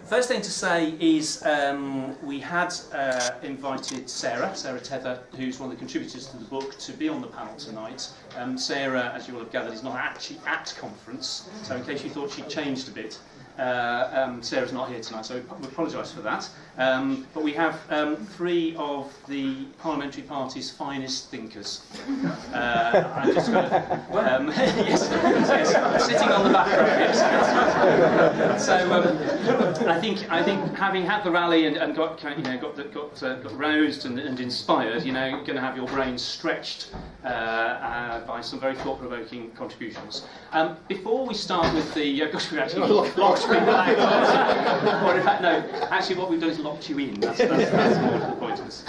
First thing to say is we had invited Sarah Tether, who's one of the contributors to the book, to be on the panel tonight. Sarah, as you will have gathered, is not actually at conference, so in case you thought she'd changed a bit, Sarah's not here tonight, so we apologise for that. But we have three of the parliamentary party's finest thinkers. I'm just going to, yes, sitting on the back row. Yes. So I think having had the rally and got roused and inspired, going to have your brains stretched by some very thought-provoking contributions. Before we start with the, gosh, we actually locked people out. Or in fact, no, actually what we've done is locked you in. That's more to the point of this.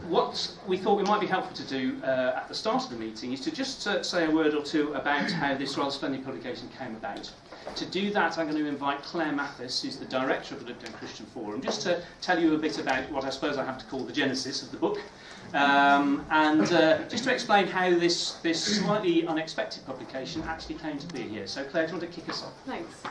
What we thought we might be helpful to do at the start of the meeting is to just say a word or two about how this rather splendid publication came about. To do that, I'm going to invite Claire Mathis, who's the director of the Lib Dem Christian Forum, just to tell you a bit about what I suppose I have to call the genesis of the book, and just to explain how this slightly unexpected publication actually came to be here. So Claire, do you want to kick us off? Thanks.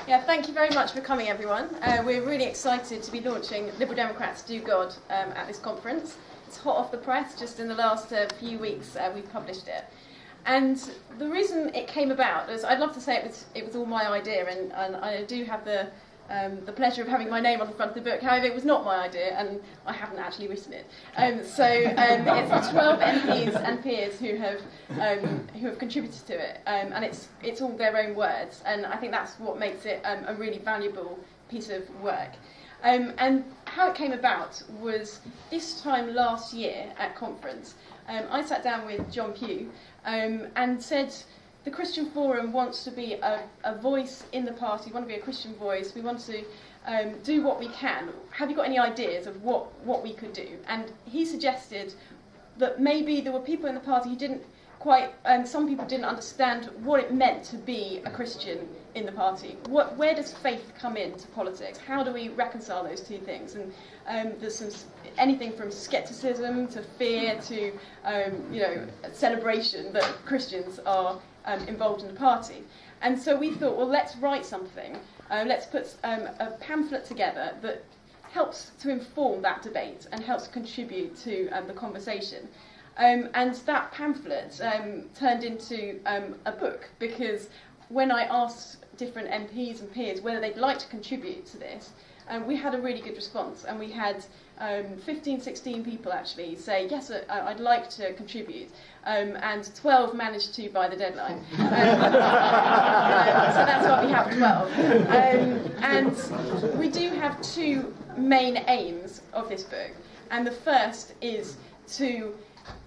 Yeah, thank you very much for coming, everyone. We're really excited to be launching Liberal Democrats Do God at this conference. It's hot off the press. Just in the last few weeks, we've published it. And the reason it came about is, I'd love to say it was all my idea, and I do have the pleasure of having my name on the front of the book. However, it was not my idea, and I haven't actually written it. It's the 12 MPs and Peers who have contributed to it, and it's all their own words, and I think that's what makes it a really valuable piece of work. And how it came about was this time last year at conference, I sat down with John Pugh and said, the Christian Forum wants to be a voice in the party, we want to be a Christian voice, we want to do what we can. Have you got any ideas of what we could do? And he suggested that maybe there were people in the party who didn't quite, some people didn't understand what it meant to be a Christian in the party. Where does faith come into politics? How do we reconcile those two things? And there's anything from scepticism to fear to celebration that Christians are involved in the party. And so we thought, well, let's write something. Let's put a pamphlet together that helps to inform that debate and helps contribute to the conversation. And that pamphlet turned into a book, because when I asked different MPs and peers whether they'd like to contribute to this, we had a really good response, and we had 15, 16 people actually say, yes, I'd like to contribute, and 12 managed to by the deadline. So that's why we have 12. And we do have two main aims of this book, and the first is to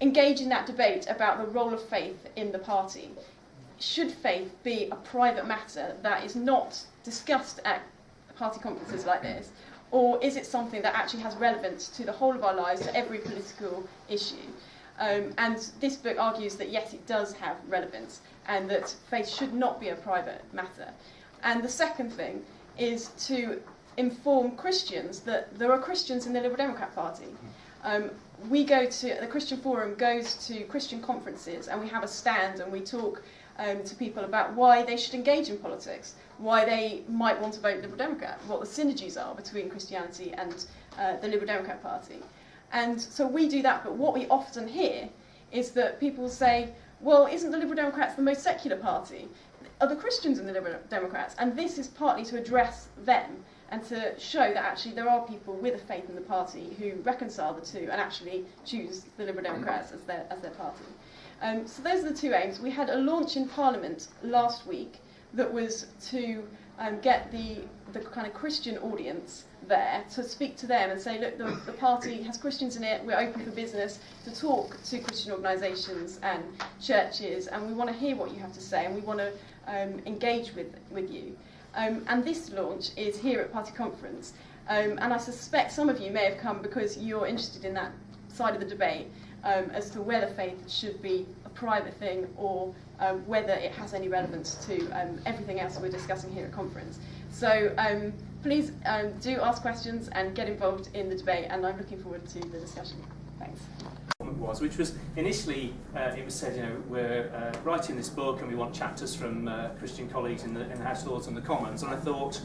engage in that debate about the role of faith in the party. Should faith be a private matter that is not discussed at party conferences like this, or is it something that actually has relevance to the whole of our lives, to every political issue? And this book argues that yes, it does have relevance, and that faith should not be a private matter. And the second thing is to inform Christians that there are Christians in the Liberal Democrat Party. The Christian Forum goes to Christian conferences, and we have a stand, and we talk to people about why they should engage in politics, why they might want to vote Liberal Democrat, what the synergies are between Christianity and the Liberal Democrat Party. And so we do that, but what we often hear is that people say, well, isn't the Liberal Democrats the most secular party? Are the Christians in the Liberal Democrats? And this is partly to address them and to show that actually there are people with a faith in the party who reconcile the two and actually choose the Liberal Democrats as their party. So those are the two aims. We had a launch in Parliament last week that was to get the kind of Christian audience there, to speak to them and say, look, the party has Christians in it, we're open for business, to talk to Christian organisations and churches, and we want to hear what you have to say, and we want to engage with you. And this launch is here at Party Conference, and I suspect some of you may have come because you're interested in that side of the debate, as to whether faith should be a private thing or whether it has any relevance to everything else we're discussing here at conference. So please do ask questions and get involved in the debate, and I'm looking forward to the discussion. Thanks. Which was initially, it was said, we're writing this book and we want chapters from Christian colleagues in the House of Lords and the Commons, and I thought,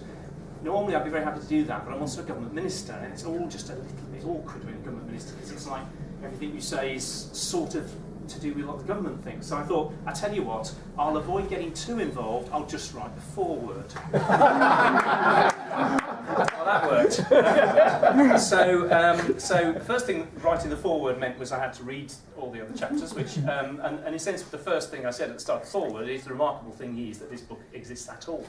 normally I'd be very happy to do that, but I'm also a government minister, and it's all just a little bit awkward when you're a government minister, because it's like everything you say is sort of to do with what the government thinks. So I thought, I tell you what, I'll avoid getting too involved, I'll just write the foreword. Well, that worked. So the first thing writing the foreword meant was I had to read all the other chapters, which, and in a sense, the first thing I said at the start of the foreword is the remarkable thing is that this book exists at all.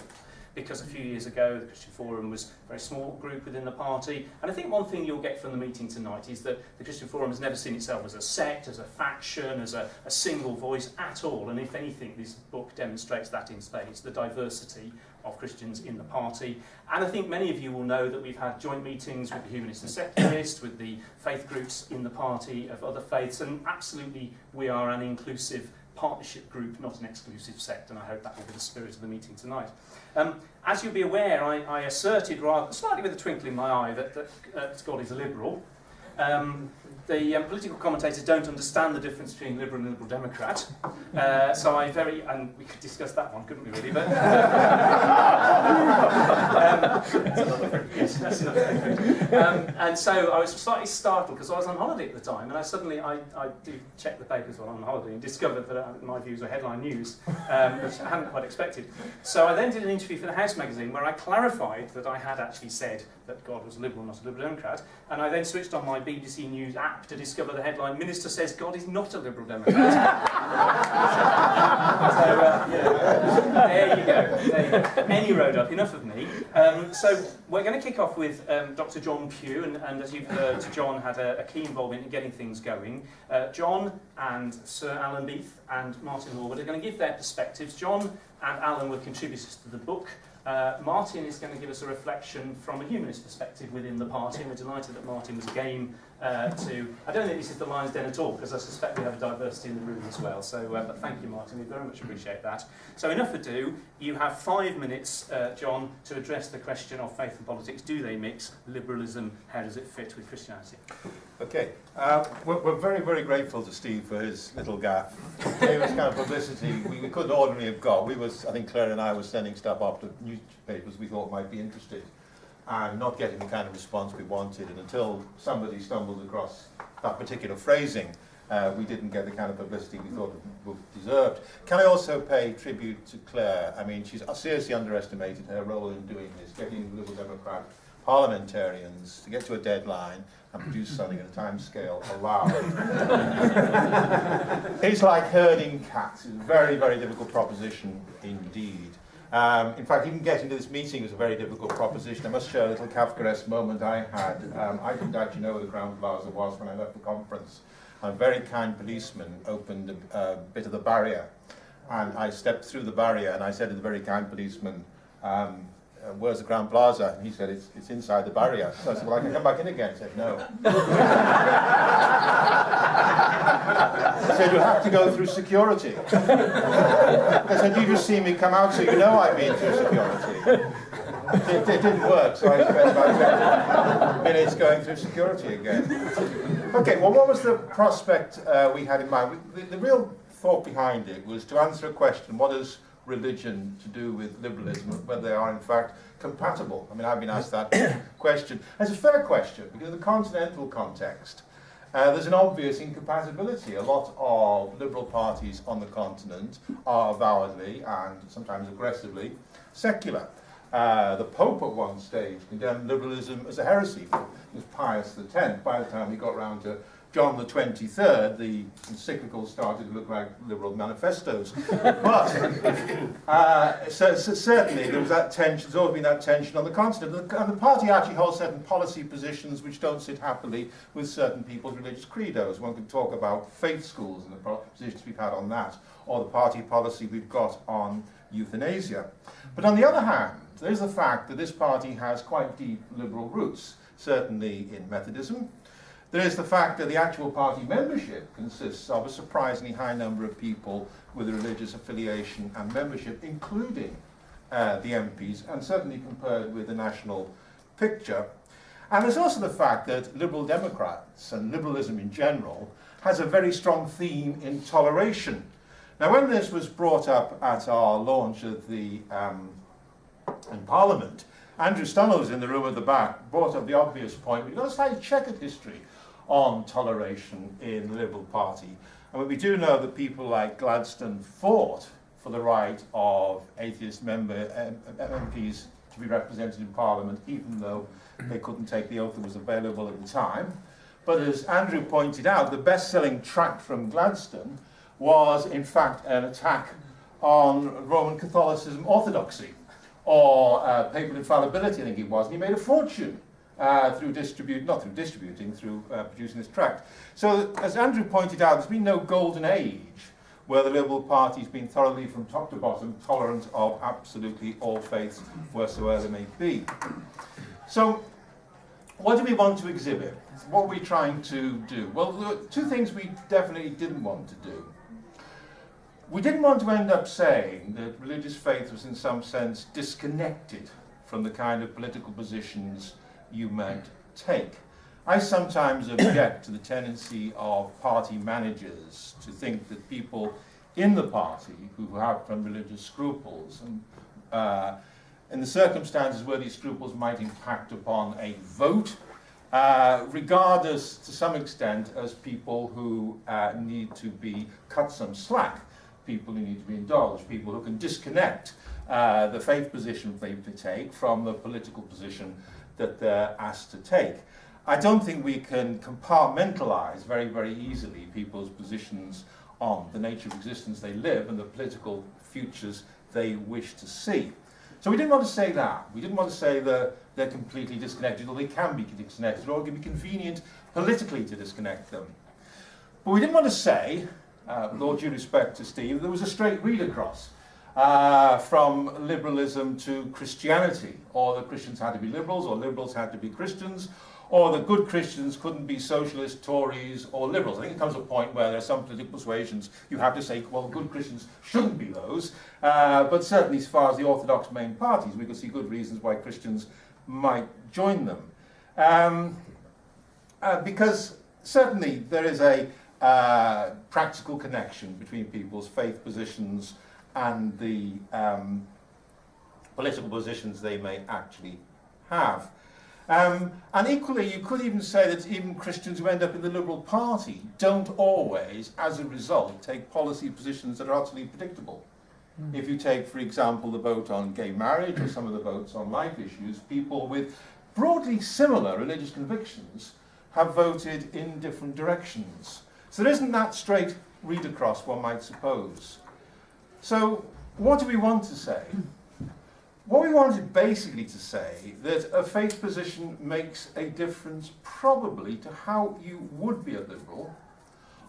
Because a few years ago, the Christian Forum was a very small group within the party. And I think one thing you'll get from the meeting tonight is that the Christian Forum has never seen itself as a sect, as a faction, as a single voice at all. And if anything, this book demonstrates that in spades, the diversity of Christians in the party. And I think many of you will know that we've had joint meetings with the humanist and secularist, with the faith groups in the party of other faiths, and absolutely we are an inclusive partnership group, not an exclusive sect, and I hope that will be the spirit of the meeting tonight. As you'll be aware, I asserted, rather slightly with a twinkle in my eye, that God is a liberal. The political commentators don't understand the difference between Liberal and Liberal Democrat, so and we could discuss that one, couldn't we really? But yes, that's enough. And so I was slightly startled because I was on holiday at the time, and I do check the papers while I'm on holiday and discovered that my views were headline news, which I hadn't quite expected. So I then did an interview for the House magazine where I clarified that I had actually said that God was a Liberal, not a Liberal Democrat, and I then switched on my BBC News app to discover the headline, Minister says God is not a Liberal Democrat. There you go. Any road up, enough of me. So we're going to kick off with Dr. John Pugh, and as you've heard, John had a key involvement in getting things going. John and Sir Alan Beith and Martin Horwood are going to give their perspectives. John and Alan were contributors to the book. Martin is going to give us a reflection from a humanist perspective within the party, and we're delighted that Martin was game to... I don't think this is the lion's den at all, because I suspect we have a diversity in the room as well. So, but thank you, Martin. We very much appreciate that. So, enough ado. You have 5 minutes, John, to address the question of faith and politics. Do they mix? Liberalism, how does it fit with Christianity? Okay. We're very, very grateful to Steve for his little gaffe. It was kind of publicity we couldn't ordinarily have got. I think Claire and I were sending stuff off to newspapers we thought might be interested, and not getting the kind of response we wanted. And until somebody stumbled across that particular phrasing, we didn't get the kind of publicity we thought we deserved. Can I also pay tribute to Claire? I mean, she's seriously underestimated her role in doing this, getting Liberal Democrat parliamentarians to get to a deadline and produce something at a time scale allowed. It's like herding cats. It's a very, very difficult proposition indeed. In fact, even getting to this meeting was a very difficult proposition. I must share a little Kafkaesque moment I had. I didn't actually know where the Ground Plaza was when I left the conference. A very kind policeman opened a bit of the barrier, and I stepped through the barrier, and I said to the very kind policeman, where's the Ground Plaza? And he said, it's inside the barrier. So I said, well, I can come back in again. He said, no. I said, you'll have to go through security. I said, you just see me come out so you know I've been through security. It didn't work, so I spent about 10 minutes going through security again. Okay, well, what was the prospect we had in mind? The real thought behind it was to answer a question, what is religion to do with liberalism, whether they are in fact compatible? I mean, I've been asked that question. It's a fair question, because in the continental context, there's an obvious incompatibility. A lot of liberal parties on the continent are avowedly and sometimes aggressively secular. The Pope at one stage condemned liberalism as a heresy. It was Pius X. By the time we got round to John the 23rd, the encyclicals started to look like liberal manifestos. But so certainly there was that tension. There's always been that tension on the continent. And the party actually holds certain policy positions which don't sit happily with certain people's religious credos. One could talk about faith schools and the positions we've had on that, or the party policy we've got on euthanasia. But on the other hand, there's the fact that this party has quite deep liberal roots, certainly in Methodism. There is the fact that the actual party membership consists of a surprisingly high number of people with a religious affiliation and membership, including the MPs, and certainly compared with the national picture. And there's also the fact that Liberal Democrats and liberalism in general has a very strong theme in toleration. Now, when this was brought up at our launch of the in Parliament, Andrew Stunnell, who's in the room at the back, brought up the obvious point. We've got a slightly checkered history on toleration in the Liberal Party. And we do know that people like Gladstone fought for the right of atheist MPs to be represented in Parliament, even though they couldn't take the oath that was available at the time. But as Andrew pointed out, the best-selling tract from Gladstone was, in fact, an attack on Roman Catholicism orthodoxy, or papal infallibility, I think it was. And he made a fortune through producing this tract. So, as Andrew pointed out, there's been no golden age where the Liberal Party's been thoroughly, from top to bottom, tolerant of absolutely all faiths, wheresoever they may be. So, what do we want to exhibit? What are we trying to do? Well, there were two things we definitely didn't want to do. We didn't want to end up saying that religious faith was in some sense disconnected from the kind of political positions you might take. I sometimes object to the tendency of party managers to think that people in the party who have some religious scruples, and in the circumstances where these scruples might impact upon a vote, regard us to some extent as people who need to be cut some slack, people who need to be indulged, people who can disconnect the faith position they take from the political position that they're asked to take. I don't think we can compartmentalize very, very easily people's positions on the nature of existence they live and the political futures they wish to see. So we didn't want to say that. We didn't want to say that they're completely disconnected, or they can be disconnected, or it can be convenient politically to disconnect them. But we didn't want to say, with all due respect to Steve, there was a straight read across from liberalism to Christianity, or that Christians had to be liberals, or liberals had to be Christians, or that good Christians couldn't be socialists, Tories, or liberals. I think it comes to a point where there are some political persuasions you have to say, well, good Christians shouldn't be those, but certainly as far as the orthodox main parties, we could see good reasons why Christians might join them. Because certainly there is a practical connection between people's faith positions and the political positions they may actually have. And equally, you could even say that even Christians who end up in the Liberal Party don't always, as a result, take policy positions that are utterly predictable. If you take, for example, the vote on gay marriage or some of the votes on life issues, people with broadly similar religious convictions have voted in different directions. So there isn't that straight read across, one might suppose. So what do we want to say? What we wanted basically to say that a faith position makes a difference probably to how you would be a liberal,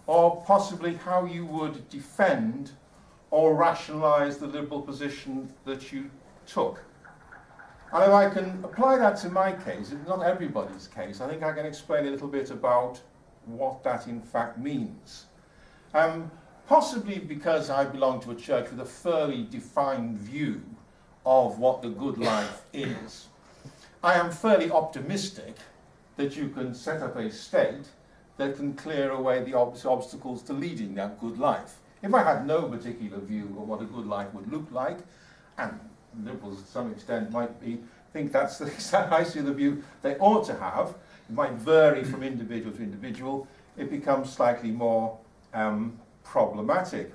or possibly how you would defend or rationalise the liberal position that you took. And if I can apply that to my case, if not everybody's case, I think I can explain a little bit about what that in fact means. Possibly because I belong to a church with a fairly defined view of what the good life is. I am fairly optimistic that you can set up a state that can clear away the obstacles to leading that good life. If I had no particular view of what a good life would look like, and liberals to some extent might think that's I see the view they ought to have, it might vary from individual to individual, it becomes slightly more problematic.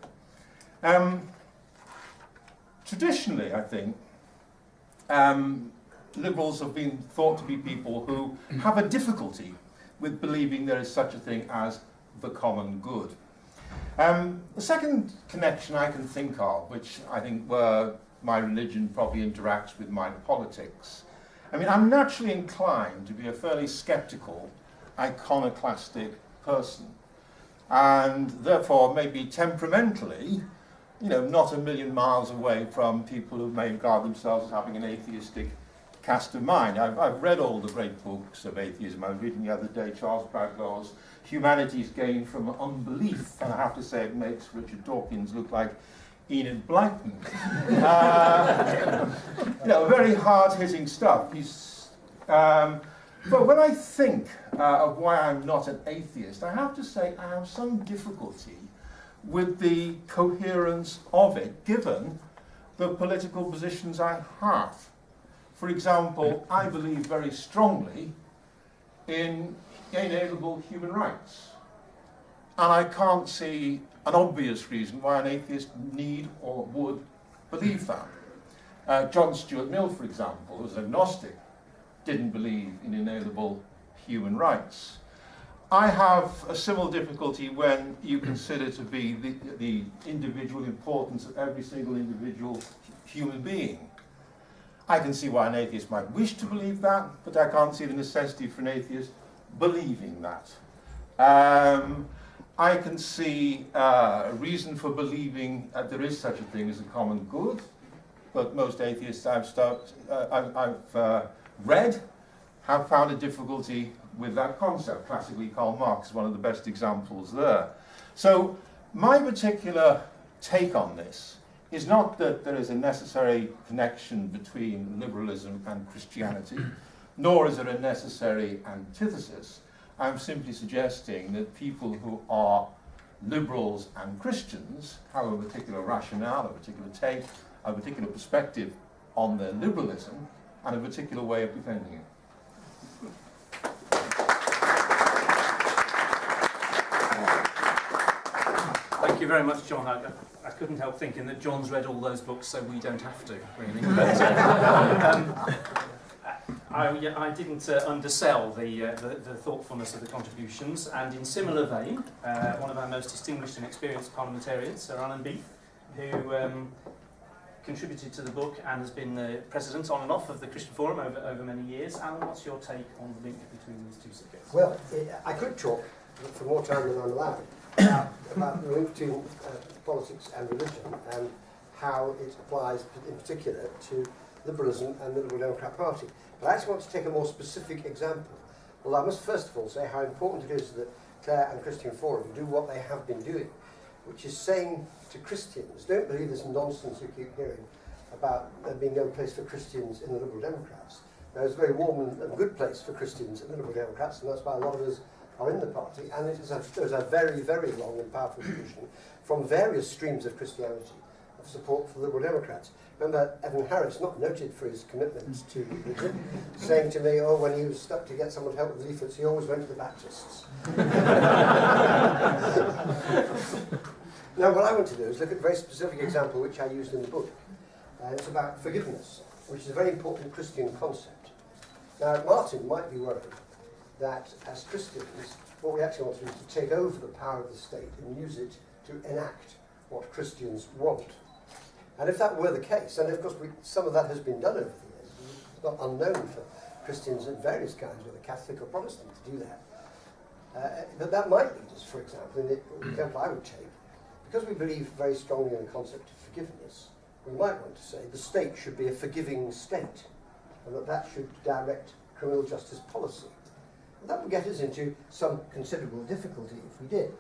Traditionally, I think, liberals have been thought to be people who have a difficulty with believing there is such a thing as the common good. The second connection I can think of, which I think where my religion probably interacts with my politics, I mean, I'm naturally inclined to be a fairly sceptical, iconoclastic person, and therefore maybe temperamentally, not a million miles away from people who may regard themselves as having an atheistic cast of mind. I've read all the great books of atheism. I was reading the other day Charles Bradlaugh's Humanity's Gain from Unbelief, and I have to say it makes Richard Dawkins look like Enid Blyton. Very hard-hitting stuff. But when I think of why I'm not an atheist, I have to say I have some difficulty with the coherence of it, given the political positions I have. For example, I believe very strongly in inalienable human rights. And I can't see an obvious reason why an atheist need or would believe that. John Stuart Mill, for example, who was agnostic, didn't believe in inalienable human rights. I have a similar difficulty when you consider to be the individual importance of every single individual human being. I can see why an atheist might wish to believe that, but I can't see the necessity for an atheist believing that. I can see a reason for believing that there is such a thing as a common good, but most atheists I've read have found a difficulty with that concept. Classically, Karl Marx is one of the best examples there. So my particular take on this is not that there is a necessary connection between liberalism and Christianity, nor is there a necessary antithesis. I'm simply suggesting that people who are liberals and Christians have a particular rationale, a particular take, a particular perspective on their liberalism, and a particular way of defending it. Thank you very much, John. I couldn't help thinking that John's read all those books, so we don't have to, really. But, I didn't undersell the thoughtfulness of the contributions, and in similar vein, one of our most distinguished and experienced parliamentarians, Sir Alan Beith, who contributed to the book and has been the president on and off of the Christian Forum over many years. Alan, what's your take on the link between these two subjects? Well, I could talk for more time than I'm allowed about the link between politics and religion and how it applies in particular to liberalism and the Liberal Democrat Party. But I actually want to take a more specific example. Well, I must first of all say how important it is that Clare and Christian Forum do what they have been doing, which is saying to Christians, don't believe this nonsense you keep hearing about there being no place for Christians in the Liberal Democrats. There's a very warm and good place for Christians in the Liberal Democrats, and that's why a lot of us are in the party, and there's a very, very long and powerful tradition from various streams of Christianity of support for the Liberal Democrats. Remember Evan Harris, not noted for his commitment to religion, saying to me, oh, when he was stuck to get someone to help with leaflets, he always went to the Baptists. Now, what I want to do is look at a very specific example which I used in the book. It's about forgiveness, which is a very important Christian concept. Now, Martin might be worried that as Christians, what we actually want to do is to take over the power of the state and use it to enact what Christians want. And if that were the case, and of course some of that has been done over the years, it's not unknown for Christians of various kinds, whether Catholic or Protestant, to do that. But that might lead us, for example, in the example I would take, because we believe very strongly in the concept of forgiveness, we might want to say the state should be a forgiving state, and that should direct criminal justice policy. And that would get us into some considerable difficulty if we did.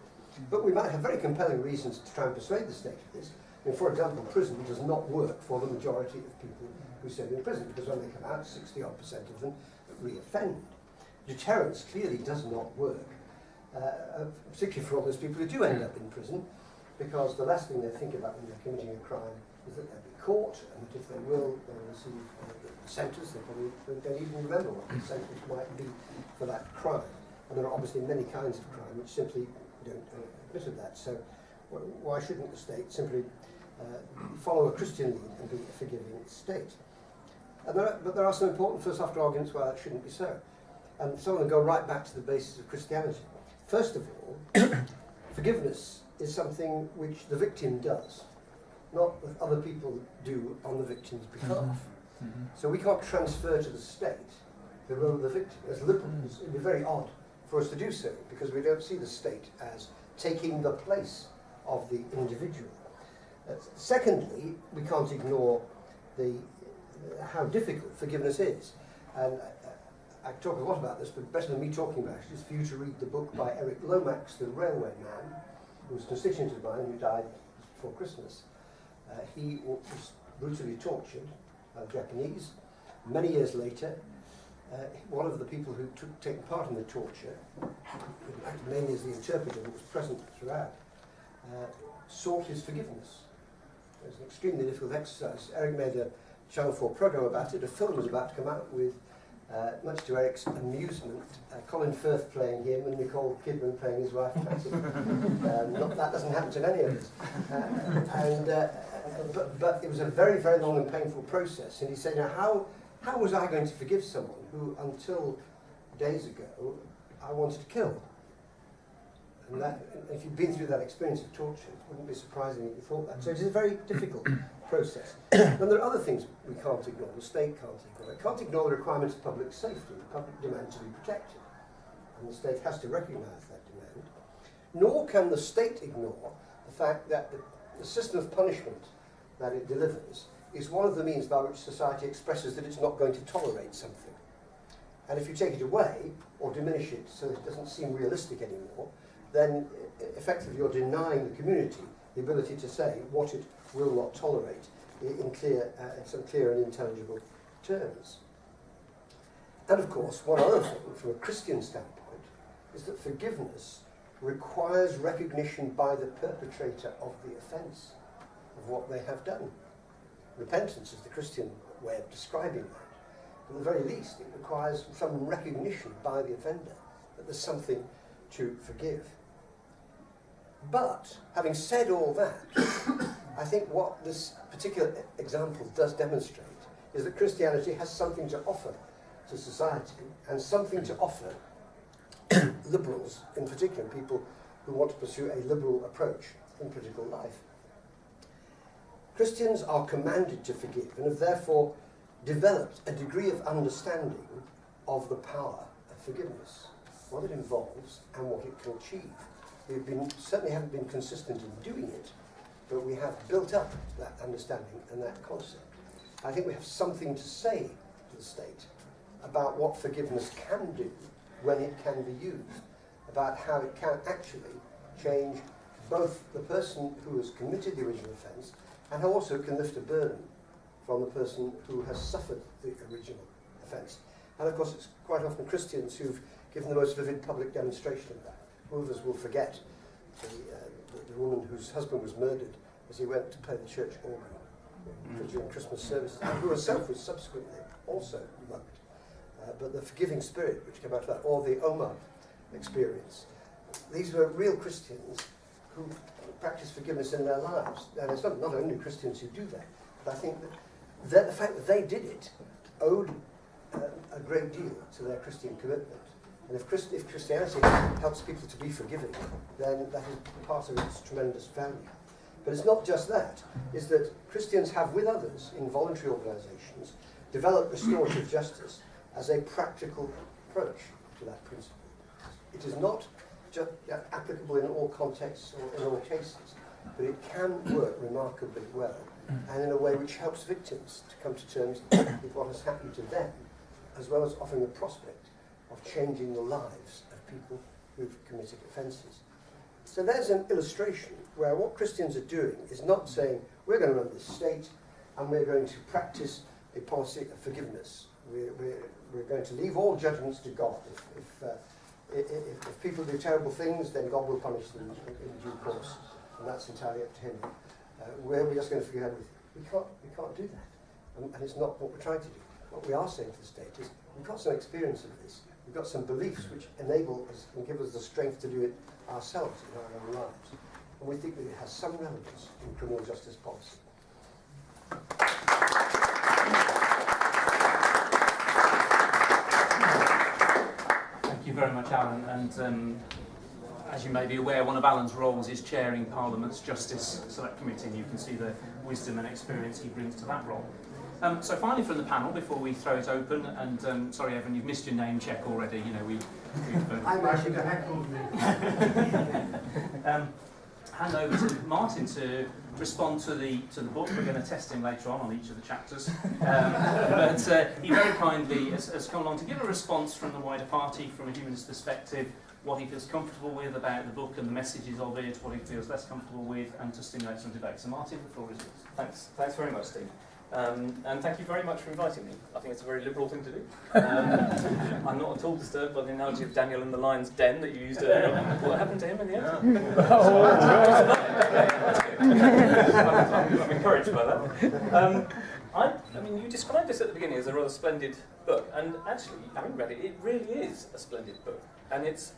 But we might have very compelling reasons to try and persuade the state of this. I mean, for example, prison does not work for the majority of people who serve in prison, because when they come out, 60-odd% of them re-offend. Deterrence clearly does not work, particularly for all those people who do end up in prison, because the last thing they think about when they're committing a crime is that they'll be caught, and that if they will, they'll receive a sentence. They probably don't even remember what the sentence might be for that crime. And there are obviously many kinds of crime which simply don't admit of that. So why shouldn't the state simply follow a Christian lead and be a forgiving state? But there are some important philosophical arguments why that shouldn't be so. And some of them go right back to the basis of Christianity. First of all, forgiveness is something which the victim does, not that other people do on the victim's behalf. Mm-hmm. So we can't transfer to the state the role of the victim. As liberals, it would be very odd for us to do so, because we don't see the state as taking the place of the individual. Secondly, we can't ignore how difficult forgiveness is. And I talk a lot about this, but better than me talking about it is for you to read the book by Eric Lomax, the railway man, who was a constituent of mine, who died just before Christmas. He was brutally tortured by the Japanese. Many years later, one of the people who took part in the torture, who acted mainly as the interpreter but was present throughout, sought his forgiveness. It was an extremely difficult exercise. Eric made a Channel 4 programme about it. A film was about to come out with, much to Eric's amusement, Colin Firth playing him and Nicole Kidman playing his wife, Patty. That doesn't happen to any of us. But it was a very, very long and painful process. And he said, how was I going to forgive someone who, until days ago, I wanted to kill? And that, if you've been through that experience of torture, it wouldn't be surprising if you thought that. So it is a very difficult process. And there are other things we can't ignore, the state can't ignore. It can't ignore the requirements of public safety, the public demand to be protected. And the state has to recognise that demand. Nor can the state ignore the fact that the system of punishment that it delivers is one of the means by which society expresses that it's not going to tolerate something. And if you take it away, or diminish it so that it doesn't seem realistic anymore, then effectively you're denying the community the ability to say what it will not tolerate in some clear and intelligible terms. And of course, one other thing from a Christian standpoint is that forgiveness requires recognition by the perpetrator of the offence of what they have done. Repentance is the Christian way of describing that. At the very least, it requires some recognition by the offender that there's something to forgive. But, having said all that, I think what this particular example does demonstrate is that Christianity has something to offer to society, and something to offer liberals in particular, people who want to pursue a liberal approach in political life. Christians are commanded to forgive and have therefore developed a degree of understanding of the power of forgiveness, what it involves and what it can achieve. We certainly haven't been consistent in doing it, but we have built up that understanding and that concept. I think we have something to say to the state about what forgiveness can do when it can be used, about how it can actually change both the person who has committed the original offence and how also it can lift a burden from the person who has suffered the original offence. And of course it's quite often Christians who've given the most vivid public demonstration of that. Who of us will forget the woman whose husband was murdered as he went to play the church organ during Christmas services, and who herself was subsequently also mugged. But the forgiving spirit which came out of that, or the Omar experience, these were real Christians who practiced forgiveness in their lives. And it's not only Christians who do that, but I think that the fact that they did it owed a great deal to their Christian commitment. And if Christianity helps people to be forgiving, then that is part of its tremendous value. But it's not just that. It's that Christians have, with others in voluntary organisations, developed restorative justice as a practical approach to that principle. It is not just applicable in all contexts or in all cases, but it can work remarkably well, and in a way which helps victims to come to terms with what has happened to them, as well as offering the prospect of changing the lives of people who've committed offences. So there's an illustration where what Christians are doing is not saying, we're going to run this state and we're going to practice a policy of forgiveness. We're going to leave all judgments to God. If people do terrible things, then God will punish them in due course, and that's entirely up to him. We're just going to forgive everything. We can't do that, and it's not what we're trying to do. What we are saying to the state is, we've got some experience of this. We've got some beliefs which enable us and give us the strength to do it ourselves in our own lives. And we think that it has some relevance in criminal justice policy. Thank you very much, Alan. And as you may be aware, one of Alan's roles is chairing Parliament's Justice Select Committee, and you can see the wisdom and experience he brings to that role. So finally from the panel, before we throw it open, and sorry Evan, you've missed your name check already, you know, we've I'm actually the heckled me. hand over to Martin to respond to the book. We're going to test him later on each of the chapters. But he very kindly has come along to give a response from the wider party, from a humanist perspective, what he feels comfortable with about the book and the messages of it, what he feels less comfortable with, and to stimulate some debate. So Martin, the floor is yours. Thanks very much, Steve. And thank you very much for inviting me. I think it's a very liberal thing to do. I'm not at all disturbed by the analogy of Daniel in the lion's den that you used earlier. What happened to him in the end? That's good. I'm encouraged by that. I mean, you described this at the beginning as a rather splendid book, and actually, having read it, it really is a splendid book. And it's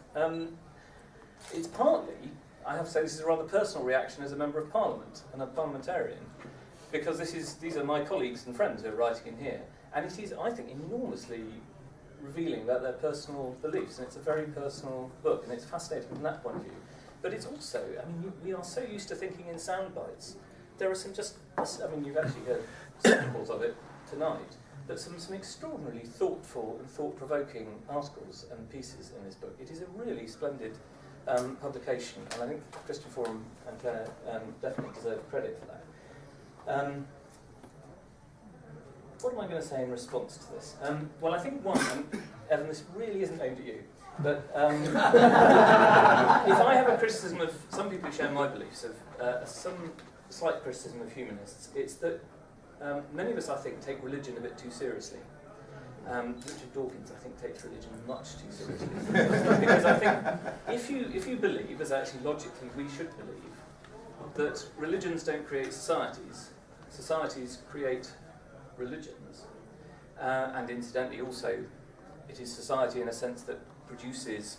partly, I have to say, this is a rather personal reaction as a member of Parliament and a parliamentarian, because these are my colleagues and friends who are writing in here, and it is, I think, enormously revealing about their personal beliefs, and it's a very personal book, and it's fascinating from that point of view. But it's also, I mean, we are so used to thinking in sound bites. There are some you've actually heard samples of it tonight, but some extraordinarily thoughtful and thought-provoking articles and pieces in this book. It is a really splendid publication, and I think Christian Forum and Claire definitely deserve credit for that. What am I going to say in response to this? Well, I think one, Evan, this really isn't aimed at you, but if I have a criticism of, some people share my beliefs of some slight criticism of humanists, it's that many of us, I think, take religion a bit too seriously. Richard Dawkins, I think, takes religion much too seriously. Because I think if you believe, as actually logically we should believe, that religions don't create societies, societies create religions, and incidentally also it is society in a sense that produces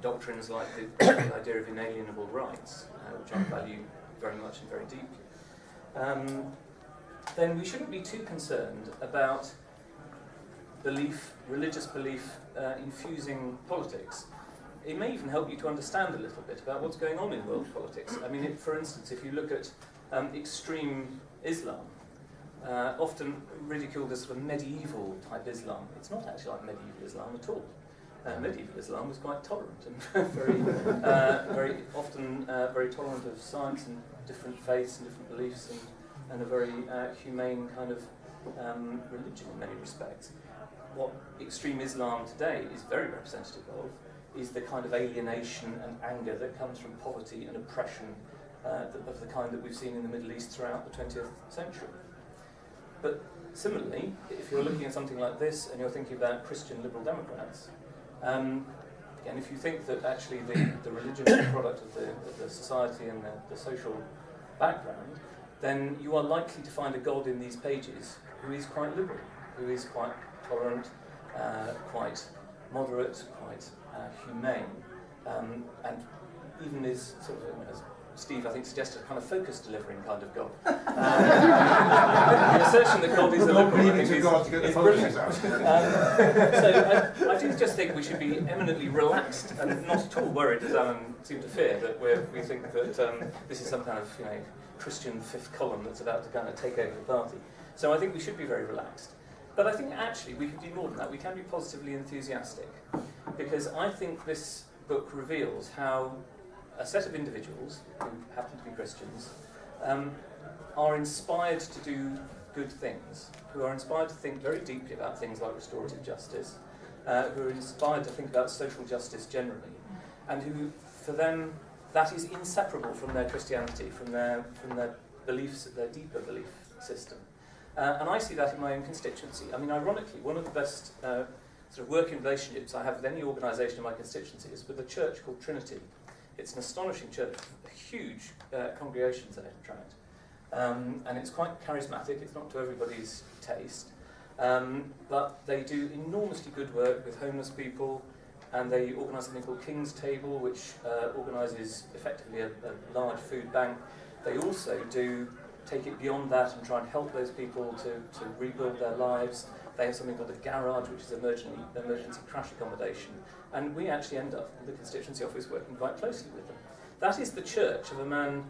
doctrines like the idea of inalienable rights, which I value very much and very deeply, then we shouldn't be too concerned about religious belief infusing politics. It may even help you to understand a little bit about what's going on in world politics. I mean, for instance, if you look at extreme Islam, often ridiculed as sort of medieval type Islam. It's not actually like medieval Islam at all. Medieval Islam was quite tolerant and very often very tolerant of science and different faiths and different beliefs, and a very humane kind of religion in many respects. What extreme Islam today is very representative of is the kind of alienation and anger that comes from poverty and oppression of the kind that we've seen in the Middle East throughout the 20th century. But similarly, if you're looking at something like this and you're thinking about Christian Liberal Democrats, again, if you think that actually the religion is a product of the society and the social background, then you are likely to find a God in these pages who is quite liberal, who is quite tolerant, quite moderate, quite humane, and even is sort of, as Steve, I think, suggested, a kind of focus delivering kind of God. The assertion that God is a liberal is brilliant. So I do just think we should be eminently relaxed and not at all worried, as Alan seemed to fear, that we think that this is some kind of Christian fifth column that's about to kind of take over the party. So I think we should be very relaxed. But I think actually we can do more than that. We can be positively enthusiastic, because I think this book reveals how a set of individuals who happen to be Christians are inspired to do good things, who are inspired to think very deeply about things like restorative justice, who are inspired to think about social justice generally, and who, for them, that is inseparable from their Christianity, from their beliefs, their deeper belief system. And I see that in my own constituency. I mean, ironically, one of the best sort of working relationships I have with any organisation in my constituency is with a church called Trinity. It's an astonishing church, a huge congregation to attract. And it's quite charismatic, it's not to everybody's taste. But they do enormously good work with homeless people, and they organise something called King's Table, which organises effectively a large food bank. They also do take it beyond that and try and help those people to rebuild their lives. They have something called a garage, which is emergency crash accommodation. And we actually end up, in the constituency office, working quite closely with them. That is the church of a man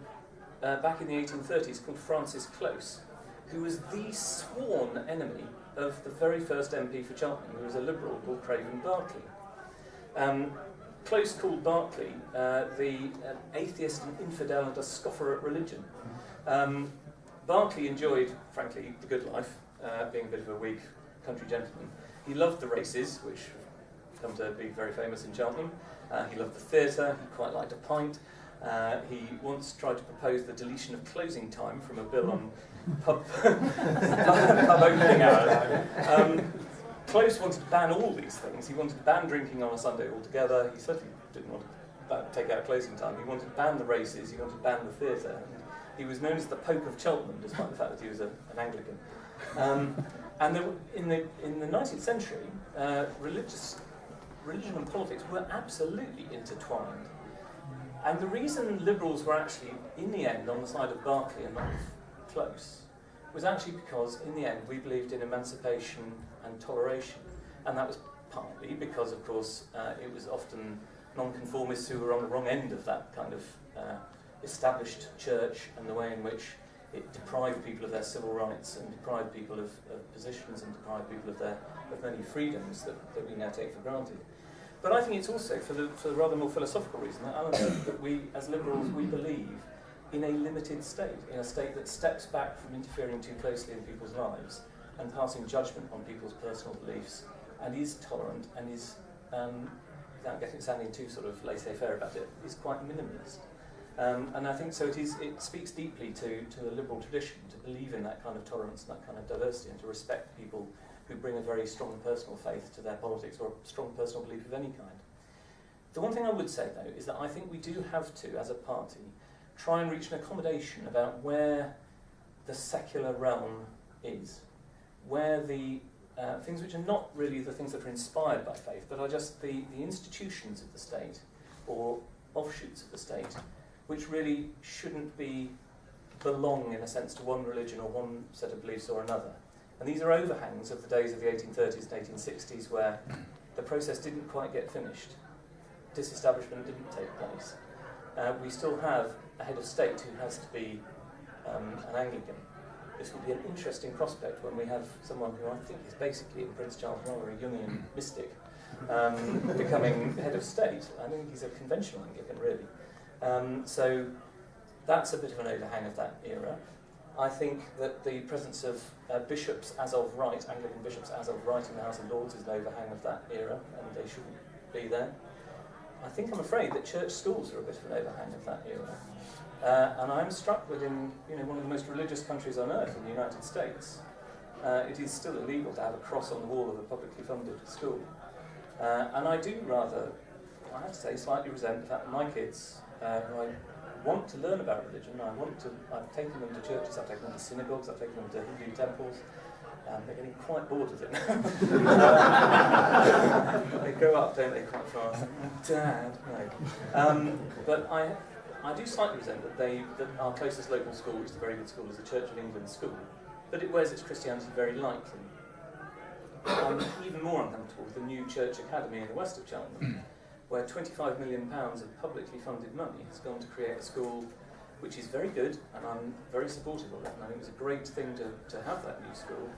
back in the 1830s called Francis Close, who was the sworn enemy of the very first MP for Cheltenham, who was a Liberal called Craven Berkeley. Close called Berkeley the atheist and infidel and a scoffer at religion. Berkeley enjoyed, frankly, the good life, being a bit of a Whig country gentleman. He loved the races, which have come to be very famous in Cheltenham. He loved the theatre, he quite liked a pint. He once tried to propose the deletion of closing time from a bill on pub opening hours. Close wanted to ban all these things. He wanted to ban drinking on a Sunday altogether. He certainly didn't want to take out closing time. He wanted to ban the races. He wanted to ban the theatre. He was known as the Pope of Cheltenham, despite the fact that he was an Anglican. And in the 19th century, religion and politics were absolutely intertwined. And the reason liberals were actually, in the end, on the side of Berkeley and not Close, was actually because, in the end, we believed in emancipation and toleration. And that was partly because, of course, it was often nonconformists who were on the wrong end of that kind of established church and the way in which it deprived people of their civil rights and deprived people of positions and deprived people of many freedoms that we now take for granted. But I think it's also for the rather more philosophical reason that Alan said, that we, as liberals, we believe in a limited state, in a state that steps back from interfering too closely in people's lives and passing judgment on people's personal beliefs, and is tolerant and is, without sounding too sort of laissez-faire about it, is quite minimalist. And I think so it speaks deeply to a liberal tradition to believe in that kind of tolerance and that kind of diversity, and to respect people who bring a very strong personal faith to their politics or a strong personal belief of any kind. The one thing I would say, though, is that I think we do have to, as a party, try and reach an accommodation about where the secular realm is, where the things which are not really the things that are inspired by faith, but are just the institutions of the state, or offshoots of the state, which really shouldn't belong, in a sense, to one religion or one set of beliefs or another. And these are overhangs of the days of the 1830s and 1860s, where the process didn't quite get finished. Disestablishment didn't take place. We still have a head of state who has to be an Anglican. This will be an interesting prospect when we have someone who I think is basically, in Prince Charles, rather a Jungian mystic, becoming head of state. I think he's a conventional Anglican, really. So that's a bit of an overhang of that era. I think that the presence of bishops as of right, Anglican bishops as of right in the House of Lords, is an overhang of that era, and they shouldn't be there. I think I'm afraid that church schools are a bit of an overhang of that era. And I'm struck with, in one of the most religious countries on earth, in the United States, it is still illegal to have a cross on the wall of a publicly funded school. And I do rather, I have to say, slightly resent the fact that my kids, who I want to learn about religion, I've taken them to churches, I've taken them to synagogues, I've taken them to Hindu temples. They're getting quite bored of it now. They grow up, don't they, quite fast. Dad, no. But I do slightly resent that our closest local school, which is a very good school, is the Church of England school, but it wears its Christianity very lightly. I'm even more uncomfortable with the new Church Academy in the west of Cheltenham, where £25 million of publicly funded money has gone to create a school which is very good, and I'm very supportive of it, and I think it's a great thing to have that new school,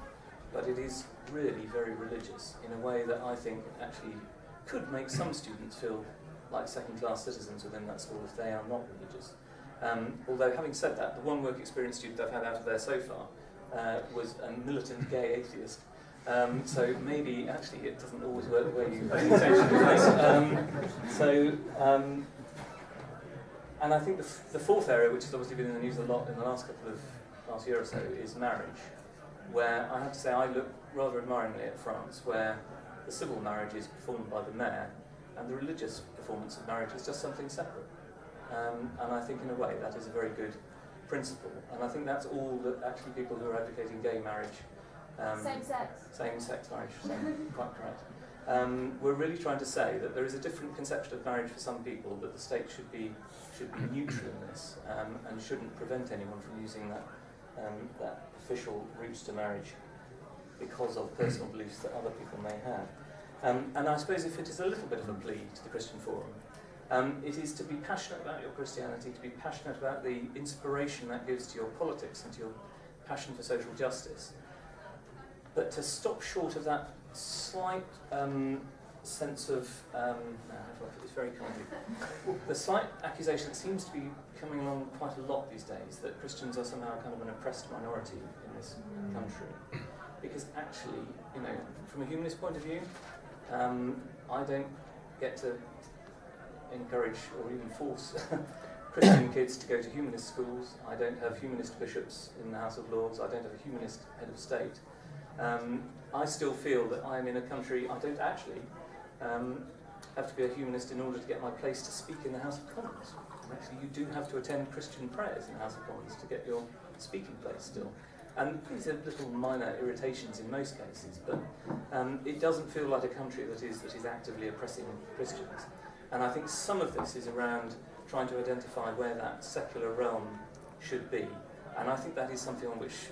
but it is really very religious in a way that I think actually could make some students feel like second-class citizens within that school if they are not religious. Although, having said that, the one work experience student I've had out of there so far was a militant gay atheist. So maybe actually it doesn't always work the way you intentionally. And I think the fourth area, which has obviously been in the news a lot in the last year or so, is marriage, where I have to say I look rather admiringly at France, where the civil marriage is performed by the mayor, and the religious performance of marriage is just something separate. And I think in a way that is a very good principle, and I think that's all that actually people who are advocating gay marriage, same-sex marriage, quite correct. We're really trying to say that there is a different conception of marriage for some people, that the state should be neutral in this, and shouldn't prevent anyone from using that official routes to marriage because of personal beliefs that other people may have. And I suppose if it is a little bit of a plea to the Christian Forum, it is to be passionate about your Christianity, to be passionate about the inspiration that gives to your politics and to your passion for social justice, but to stop short of that slight sense of, how do I put this very kindly, the slight accusation that seems to be coming along quite a lot these days, that Christians are somehow kind of an oppressed minority in this country. Because actually, from a humanist point of view, I don't get to encourage or even force Christian kids to go to humanist schools. I don't have humanist bishops in the House of Lords. I don't have a humanist head of state. I still feel that I'm in a country, I don't actually have to be a humanist in order to get my place to speak in the House of Commons. Actually, you do have to attend Christian prayers in the House of Commons to get your speaking place still. And these are little minor irritations in most cases, but it doesn't feel like a country that is actively oppressing Christians. And I think some of this is around trying to identify where that secular realm should be. And I think that is something on which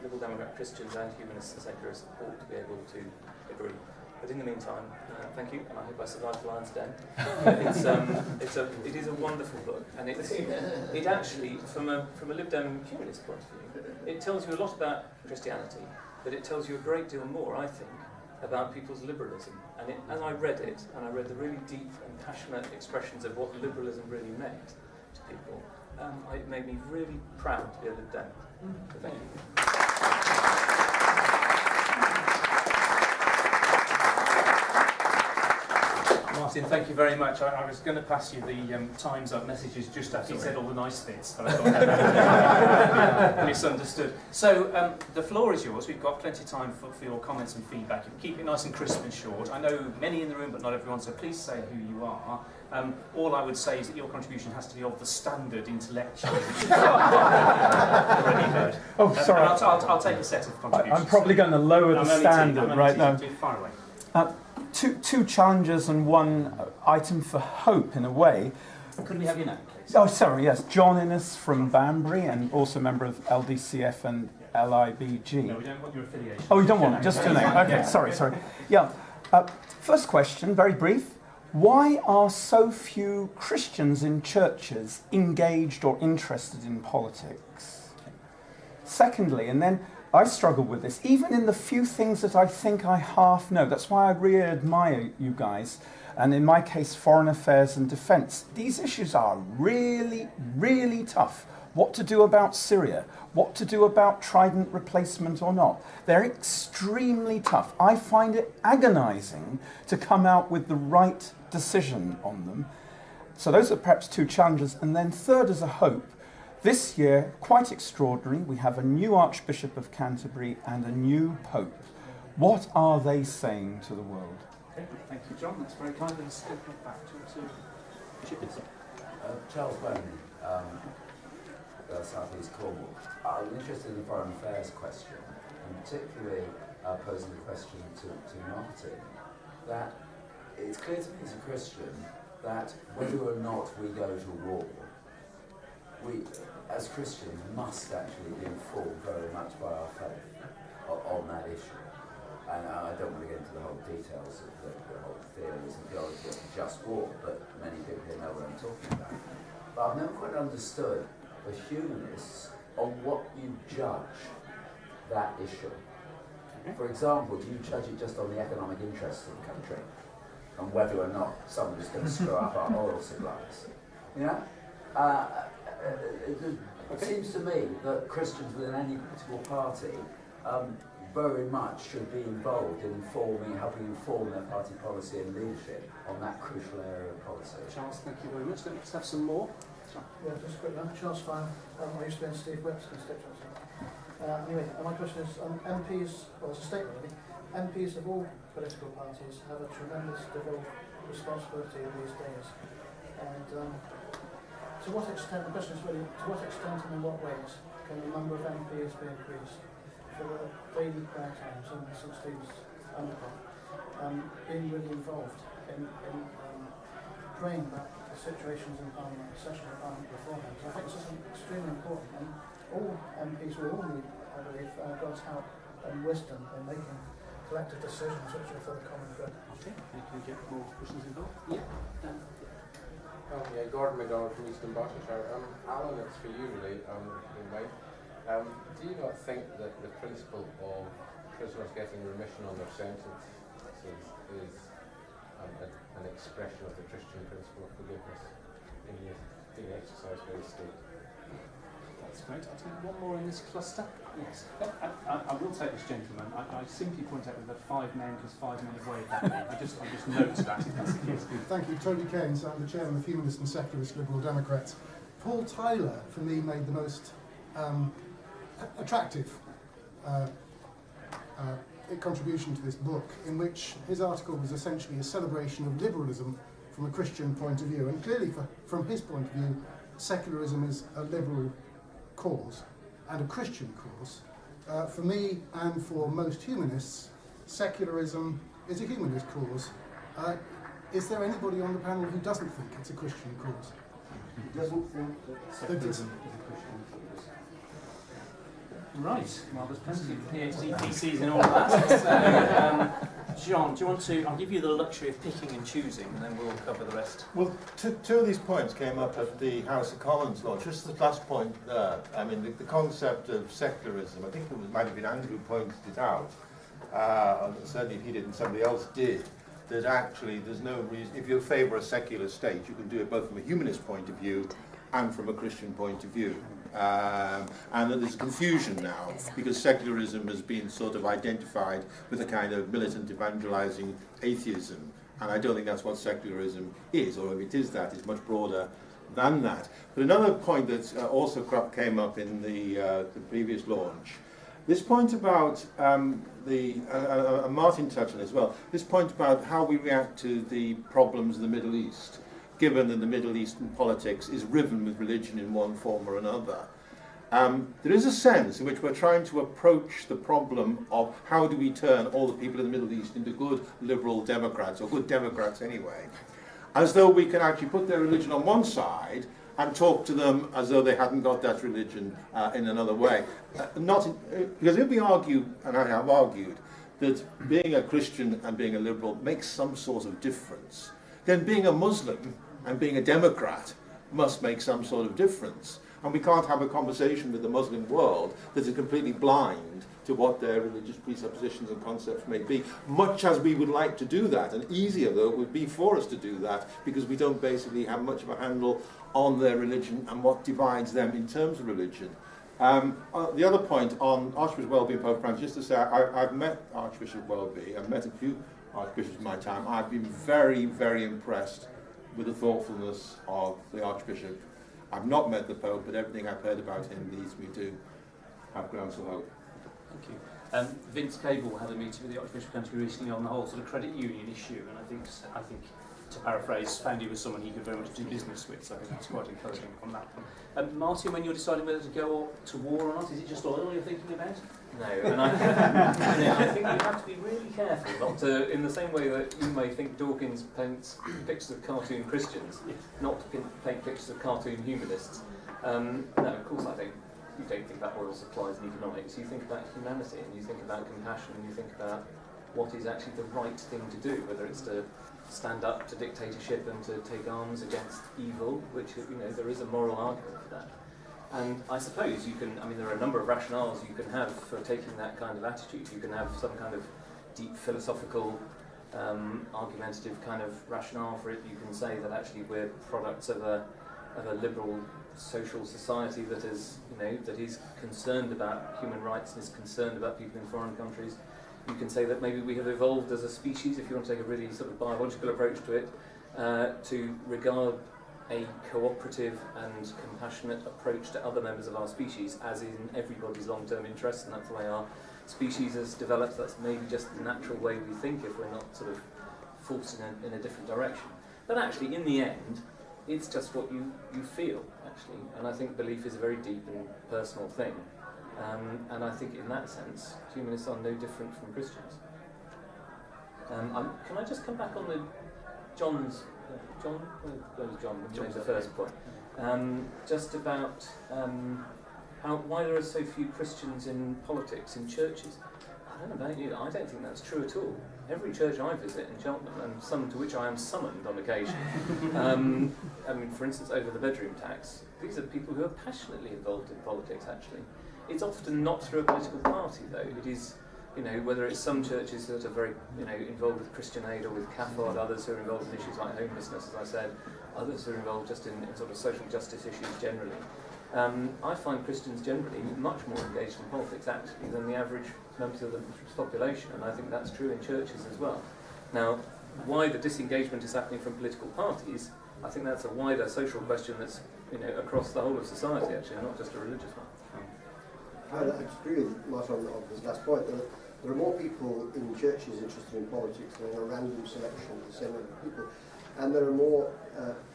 Liberal Democrat Christians and humanists and secularists ought to be able to agree. But in the meantime, thank you, and I hope I survived the Lion's Den. It is a wonderful book, and it actually, from a Lib Dem humanist point of view, it tells you a lot about Christianity, but it tells you a great deal more, I think, about people's liberalism. And as I read it, and I read the really deep and passionate expressions of what liberalism really meant to people, it made me really proud to be a Lib Dem. So thank you. Martin, thank you very much. I was going to pass you the Time's Up messages just after you said all the nice bits, but I thought misunderstood. So the floor is yours. We've got plenty of time for your comments and feedback. Keep it nice and crisp and short. I know many in the room, but not everyone, so please say who you are. All I would say is that your contribution has to be of the standard intellectual. Already heard. Oh, sorry. I'll take a set of contributions. I'm probably going to lower the standard right now. Far away. Two challenges and one item for hope, in a way. Could we have your name, please? Oh, sorry, yes. John Innes from Banbury, and also a member of LDCF and LIBG. No, we don't want your affiliation. Oh, you don't want it, just your name. Okay, sorry. Yeah. First question, very brief. Why are so few Christians in churches engaged or interested in politics? Secondly, and then I struggle with this, even in the few things that I think I half know. That's why I really admire you guys, and in my case, foreign affairs and defence. These issues are really, really tough. What to do about Syria, what to do about Trident replacement or not. They're extremely tough. I find it agonising to come out with the right decision on them. So those are perhaps two challenges. And then third is a hope. This year, quite extraordinary, we have a new Archbishop of Canterbury and a new Pope. What are they saying to the world? Okay, thank you, John. That's very kind. Let's go back to Bishop Itzel. Charles Bowman, South East Cornwall. I'm interested in the foreign affairs question, and particularly posing the question to Martin, that it's clear to me as a Christian that whether or not we go to war, we, as Christians, must actually be informed very much by our faith on that issue. And I don't want to get into the whole details of the whole theories and theology of just war, but many people here know what I'm talking about. But I've never quite understood the humanists on what you judge that issue. For example, do you judge it just on the economic interests of the country and whether or not somebody's going to screw up our oil supplies? You know? It seems to me that Christians within any political party very much should be involved in helping inform their party policy and leadership on that crucial area of policy. Charles, thank you very much. Let's have some more. Yeah, just a quick one. Charles Fine. I used to be in Steve Webb's constituency. Anyway, my question is, MPs, well, it's a statement really, MPs of all political parties have a tremendous devolved responsibility in these days. And to what extent, the question is really, to what extent and in what ways can the number of MPs be increased for the daily prayer times and St Stephen's Underground, being really involved in praying about the situations in Parliament, session of Parliament beforehand. So I think this is extremely important, and all MPs will all need, I believe, God's help and wisdom in making collective decisions which are for the common good. Okay, can we get more questions involved? Yeah. Gordon McDonald from Eastern Bartonshire. Alan, it's for you really, in Beith. Do you not think that the principle of prisoners getting remission on their sentences is an expression of the Christian principle of forgiveness being exercised by the state? That's great. I'll take one more in this cluster. Yes. I will take this gentleman. I simply point out that 5 men because 5 men have waved at me. I just note that if that's the case. Thank you. Tony Keynes. I'm the chairman of Humanist and Secularist Liberal Democrats. Paul Tyler, for me, made the most attractive contribution to this book, in which his article was essentially a celebration of liberalism from a Christian point of view. And clearly, from his point of view, secularism is a liberal cause and a Christian cause, for me and for most humanists, secularism is a humanist cause. Is there anybody on the panel who doesn't think it's a Christian cause? He doesn't think that secularism is a Christian cause. Right, well there's plenty of PhD PCs in all of that. So, John, do you want to, I'll give you the luxury of picking and choosing and then we'll cover the rest. Well, two of these points came up at the House of Commons launch. Just the last point there. I mean, the concept of secularism, I think it might have been Andrew who pointed it out, certainly if he didn't, somebody else did, that actually there's no reason, if you favour a secular state, you can do it both from a humanist point of view and from a Christian point of view. And that there's confusion now because secularism has been sort of identified with a kind of militant evangelizing atheism, and I don't think that's what secularism is, or if it is that, it's much broader than that. But another point that also came up in the previous launch, this point about Martin touched on it as well, this point about how we react to the problems in the Middle East, given that the Middle Eastern politics is riven with religion in one form or another. There is a sense in which we're trying to approach the problem of how do we turn all the people in the Middle East into good liberal Democrats, or good Democrats anyway, as though we can actually put their religion on one side and talk to them as though they hadn't got that religion in another way. Because if we argue, and I have argued, that being a Christian and being a liberal makes some sort of difference, then being a Muslim and being a Democrat must make some sort of difference. And we can't have a conversation with the Muslim world that is completely blind to what their religious presuppositions and concepts may be, much as we would like to do that, and easier though it would be for us to do that, because we don't basically have much of a handle on their religion and what divides them in terms of religion. The other point on Archbishop Welby and Pope Francis, just to say, I've met Archbishop Welby, I've met a few archbishops in my time. I've been very, very impressed with the thoughtfulness of the Archbishop. I've not met the Pope, but everything I've heard about him leads me to have grounds for hope. Thank you. Vince Cable had a meeting with the Archbishop of Canterbury recently on the whole sort of credit union issue, and I think to paraphrase, found he was someone he could very much do business with, so I think that's quite encouraging on that one. Martin, when you're deciding whether to go to war or not, is it just oil you're thinking about? No, and I think you have to be really careful not to, in the same way that you may think Dawkins paints pictures of cartoon Christians, not to paint pictures of cartoon humanists. No, of course I think you don't think about oil supplies and economics, you think about humanity and you think about compassion and you think about what is actually the right thing to do, whether it's to stand up to dictatorship and to take arms against evil, which, you know, there is a moral argument for that. And I suppose you can, I mean, there are a number of rationales you can have for taking that kind of attitude. You can have some kind of deep philosophical, argumentative kind of rationale for it. You can say that actually we're products of a liberal social society that is, you know, that is concerned about human rights and is concerned about people in foreign countries. You can say that maybe we have evolved as a species, if you want to take a really sort of biological approach to it, to regard a cooperative and compassionate approach to other members of our species as in everybody's long-term interest, and that's the way our species has developed. That's maybe just the natural way we think if we're not sort of forced in a different direction. But actually, in the end, it's just what you feel, actually. And I think belief is a very deep and personal thing. And I think in that sense, humanists are no different from Christians. Can I just come back on the John, you made the first point. Just about why there are so few Christians in politics, in churches. I don't know about you, I don't think that's true at all. Every church I visit in Cheltenham, and some to which I am summoned on occasion, I mean, for instance, over the bedroom tax, these are people who are passionately involved in politics, actually. It's often not through a political party, though. It is, you know, whether it's some churches that are very, you know, involved with Christian Aid or with CAFOD, others who are involved in issues like homelessness, as I said, others who are involved just in sort of social justice issues generally. I find Christians generally much more engaged in politics, actually, than the average members of the population, and I think that's true in churches as well. Now, why the disengagement is happening from political parties, I think that's a wider social question that's, you know, across the whole of society, actually, not just a religious one. I agree with Martin on this last point. There are more people in churches interested in politics than a random selection of the same number of people, and there are more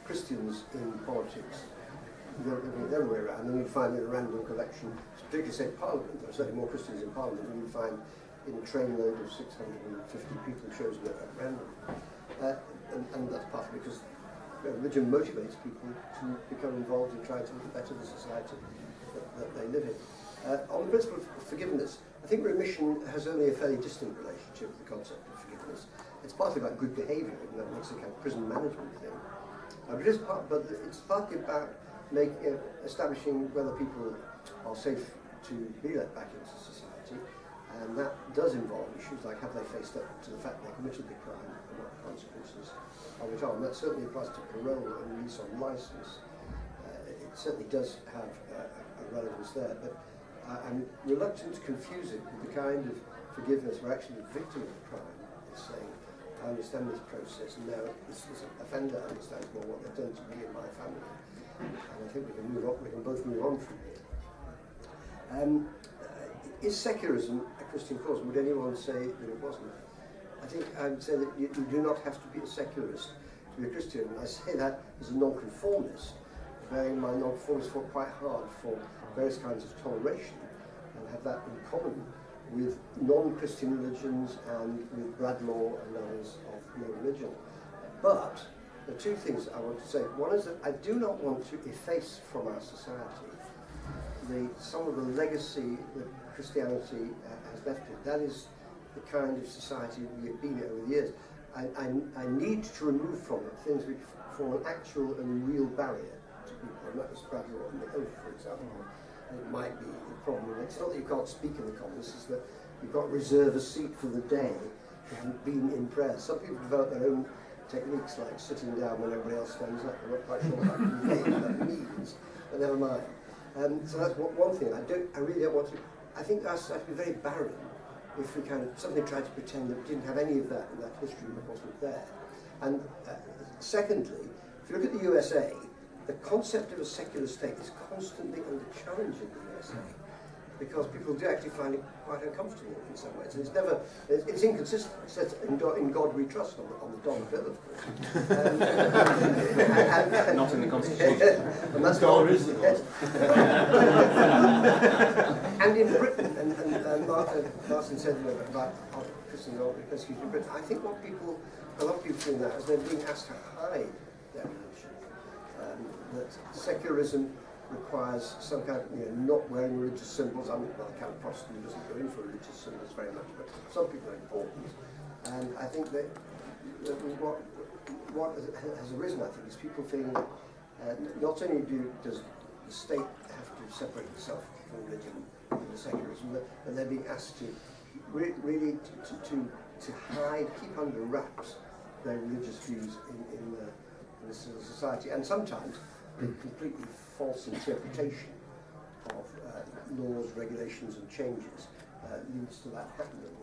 Christians in politics the other way around, and you'd find in a random collection, particularly say Parliament, there are certainly more Christians in Parliament than you'd find in a trainload of 650 people chosen at random. And that's partly because religion motivates people to become involved in trying to better the society that they live in. On the principle of forgiveness, I think remission has only a fairly distant relationship with the concept of forgiveness. It's partly about good behaviour, and that makes a kind of prison management thing. But it's partly about establishing whether people are safe to be let back into society, and that does involve issues like have they faced up to the fact they committed the crime and what the consequences of it are. And that certainly applies to parole and release on licence. It certainly does have a relevance there, but I'm reluctant to confuse it with the kind of forgiveness where actually the victim of the crime is saying, I understand this process, and now this offender understands more what they've done to me and my family. And I think we can move on. We can both move on from here. Is secularism a Christian cause? Would anyone say that it wasn't? I think I would say that you do not have to be a secularist to be a Christian. And I say that as a non-conformist, bearing in mind non-conformists fought quite hard for various kinds of toleration and have that in common with non-Christian religions and with Bradlaugh and others of no religion. But there are two things I want to say. One is that I do not want to efface from our society some of the legacy that Christianity has left it. That is the kind of society we have been over the years. I need to remove from it things which form an actual and real barrier to people, and that was Bradlaugh and the oath, for example. And it might be the problem. It's not that you can't speak in the Commons, it's that you've got to reserve a seat for the day if you haven't been in prayer. Some people develop their own techniques, like sitting down when everybody else stands up. I'm not quite sure what that means, but never mind. So that's one thing. I really don't want to. I think our society would be very barren if we kind of suddenly tried to pretend that we didn't have any of that in that history that wasn't there. And secondly, if you look at the USA, the concept of a secular state is constantly under challenge in the USA because people do actually find it quite uncomfortable in some ways. It's inconsistent. It says in God we trust on the dollar bill, of course. Not in the Constitution. And that's dollar is the God. And in Britain, and Martin said about Christians are persecuted in Britain, I think a lot of people feel that as they're being asked to hide their religion. That secularism requires some kind of, not wearing religious symbols. I'm not a kind of Protestant who doesn't go in for religious symbols very much, but some people are important. And I think that what has arisen, I think, is people feeling that not only does the state have to separate itself from religion and secularism, but they're being asked to really to hide, keep under wraps their religious views in the civil society, and sometimes a completely false interpretation of laws, regulations and changes leads to that happening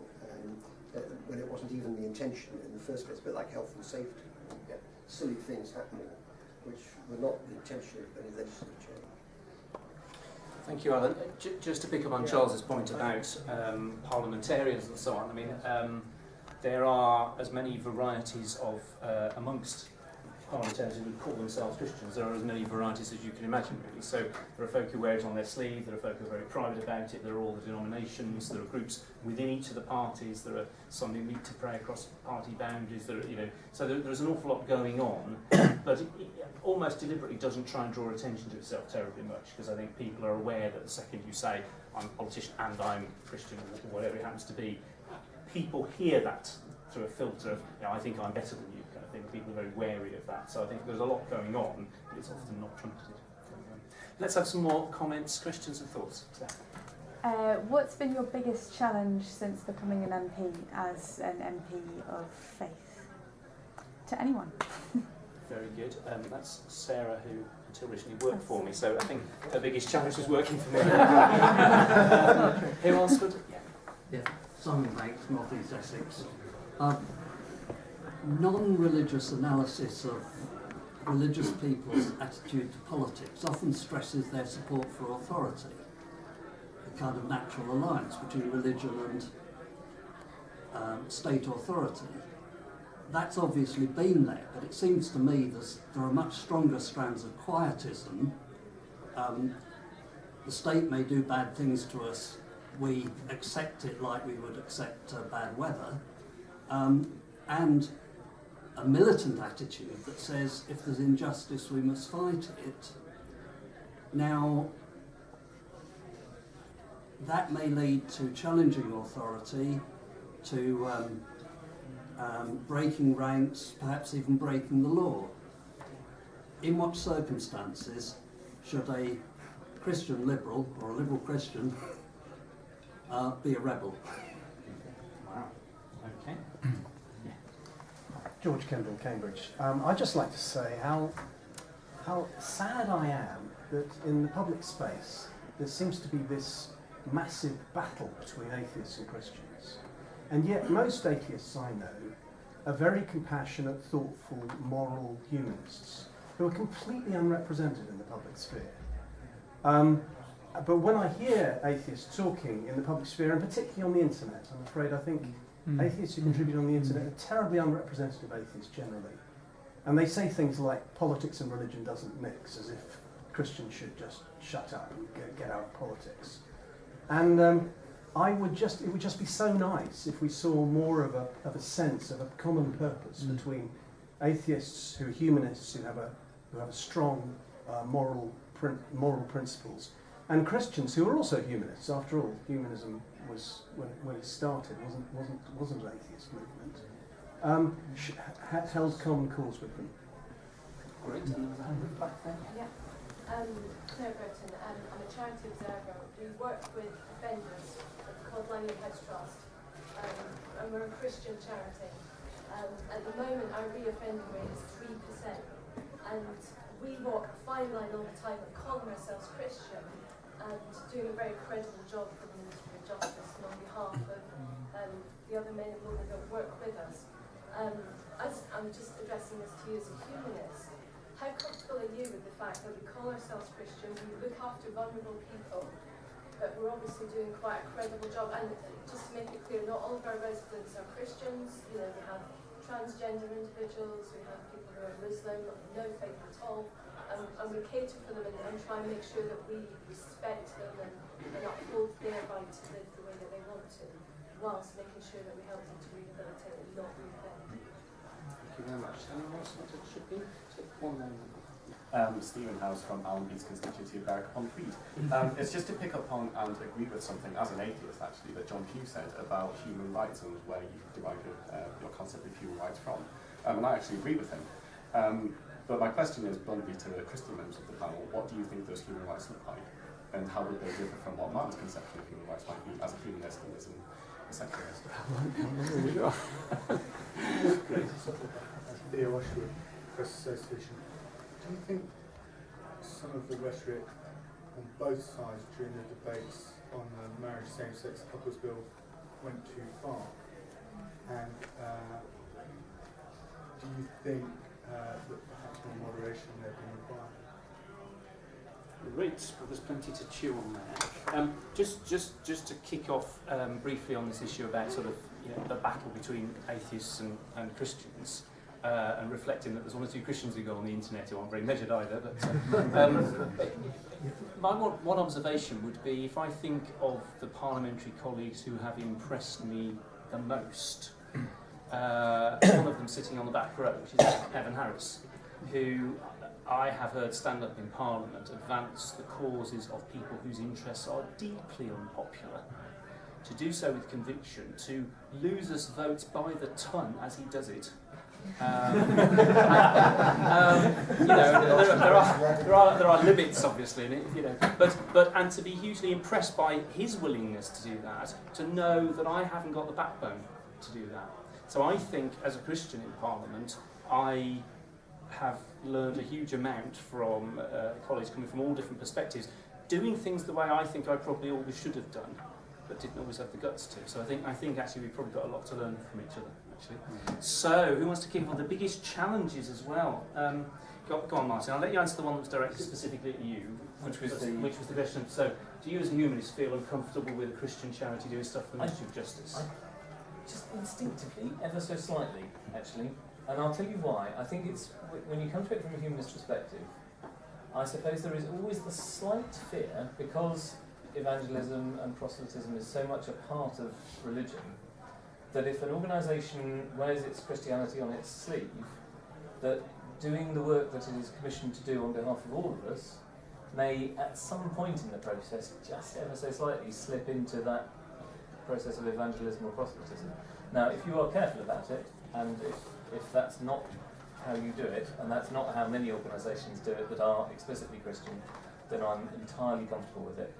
when it wasn't even the intention in the first place, a bit like health and safety. You get silly things happening which were not the intention of any legislative change. Thank you, Alan. Just to pick up on Charles's point about parliamentarians and so on, I mean, there are as many varieties of amongst parliamentarians who would call themselves Christians. There are as many varieties as you can imagine, really. So there are folk who wear it on their sleeve, there are folk who are very private about it, there are all the denominations, there are groups within each of the parties, there are some who meet to pray across party boundaries, so there's an awful lot going on, but it almost deliberately doesn't try and draw attention to itself terribly much, because I think people are aware that the second you say, I'm a politician and I'm Christian, or whatever it happens to be, people hear that through a filter of, I think I'm better than you. I think people are very wary of that, so I think there's a lot going on, but it's often not trumpeted. Let's have some more comments, questions and thoughts. What's been your biggest challenge since becoming an MP as an MP of faith? To anyone. Very good. That's Sarah, who until recently worked for me, so I think her biggest challenge was working for me. Who else would? Yeah, Simon Banks, North East Essex. Non-religious analysis of religious people's attitude to politics often stresses their support for authority, a kind of natural alliance between religion and state authority. That's obviously been there, but it seems to me there are much stronger strands of quietism the state may do bad things to us, we accept it like we would accept bad weather, and a militant attitude that says if there's injustice we must fight it. Now, that may lead to challenging authority, to breaking ranks, perhaps even breaking the law. In what circumstances should a Christian liberal or a liberal Christian be a rebel? Wow. Okay. George Kendall, Cambridge. I'd just like to say how sad I am that in the public space there seems to be this massive battle between atheists and Christians. And yet most atheists I know are very compassionate, thoughtful, moral humanists who are completely unrepresented in the public sphere. But when I hear atheists talking in the public sphere, and particularly on the internet, I'm afraid I think atheists who contribute on the internet are terribly unrepresentative atheists generally. And they say things like politics and religion doesn't mix, as if Christians should just shut up and get out of politics. And it would just be so nice if we saw more of a sense of a common purpose between atheists who are humanists, who have a strong moral principles, and Christians who are also humanists. After all, humanism was when it started wasn't an atheist movement. Held common cause with them. Great. And there was a hand back there. Yeah. Claire Burton, I'm a charity observer. We work with offenders called Langley House Trust, and we're a Christian charity. At the moment, our reoffending rate is 3%, and we walk a fine line all the time of calling ourselves Christian and doing a very credible job for the Ministry of Justice and on behalf of the other men and women that work with us. As I'm just addressing this to you as a humanist, how comfortable are you with the fact that we call ourselves Christian, we look after vulnerable people, but we're obviously doing quite a credible job? And just to make it clear, not all of our residents are Christians. You know, we have transgender individuals, we have people who are Muslim, no faith at all, and we cater for them and try and make sure that we respect them and uphold their right to live the way that they want to, whilst making sure that we help them to rehabilitate and not reoffend. Thank you very much. Anyone else want to chip in? Take one moment. Stephen House from Allenby's constituency of Berwick-upon-Tweed. It's just to pick up on and agree with something, as an atheist actually, that John Pugh said about human rights and where you derive your concept of human rights from. And I actually agree with him. But my question is bluntly to the Christian members of the panel, what do you think those human rights look like? And how would they differ from what Martin's conception of human rights might be as a humanist and as a secularist? Theo Washwood, Press Association. Do you think some of the rhetoric on both sides during the debates on the marriage same-sex couples bill went too far? And do you think that perhaps more moderation may have been required? Great, well, there's plenty to chew on there. Just to kick off briefly on this issue about sort of the battle between atheists and Christians. And reflecting that there's one or two Christians who go on the internet who aren't very measured either. But my one observation would be, if I think of the parliamentary colleagues who have impressed me the most, one of them sitting on the back row, which is Evan Harris, who I have heard stand up in Parliament, advance the causes of people whose interests are deeply unpopular, to do so with conviction, to lose us votes by the ton as he does it. There are limits, obviously, in it, but and to be hugely impressed by his willingness to do that, to know that I haven't got the backbone to do that. So I think, as a Christian in Parliament, I have learned a huge amount from colleagues coming from all different perspectives, doing things the way I think I probably always should have done, but didn't always have the guts to. So I think actually we've probably got a lot to learn from each other. So, who wants to kick on the biggest challenges as well? Go on, Martin. I'll let you answer the one that was directed specifically at you, which was the question. So, do you as a humanist feel uncomfortable with a Christian charity doing stuff for the Ministry of Justice? Just instinctively, ever so slightly, actually. And I'll tell you why. I think it's, when you come to it from a humanist perspective, I suppose there is always the slight fear, because evangelism and proselytism is so much a part of religion, that if an organisation wears its Christianity on its sleeve, that doing the work that it is commissioned to do on behalf of all of us may, at some point in the process, just ever so slightly slip into that process of evangelism or proselytism. Now, if you are careful about it, and if that's not how you do it, and that's not how many organisations do it that are explicitly Christian, then I'm entirely comfortable with it.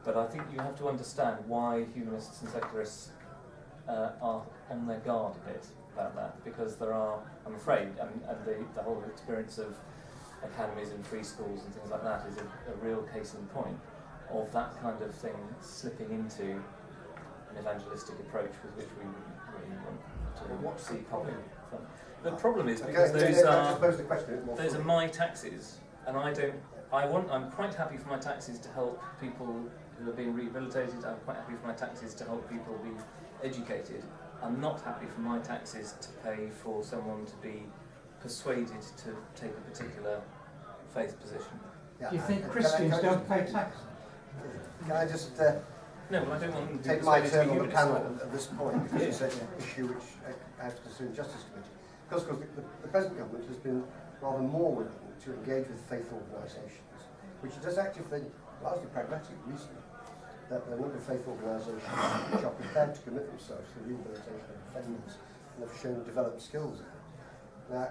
But I think you have to understand why humanists and secularists are on their guard a bit about that, because there are, I'm afraid, and the whole experience of academies and free schools and things like that is a real case in point of that kind of thing slipping into an evangelistic approach with which we wouldn't really want to see public fun. The problem is because those are my taxes, and I'm quite happy for my taxes to help people who are being rehabilitated. I'm quite happy for my taxes to help people be educated. I'm not happy for my taxes to pay for someone to be persuaded to take a particular faith position. Do you think Christians don't pay tax? Can I just no, well, I don't want take my turn on the panel at this point, because it's an issue which I have to consider in Justice Committee. Because the present government has been rather more willing to engage with faith organisations, which it does actually for largely pragmatic reason, that there are a number of faith organisations which are prepared to commit themselves to the rehabilitation of offenders and have shown developed skills. Now,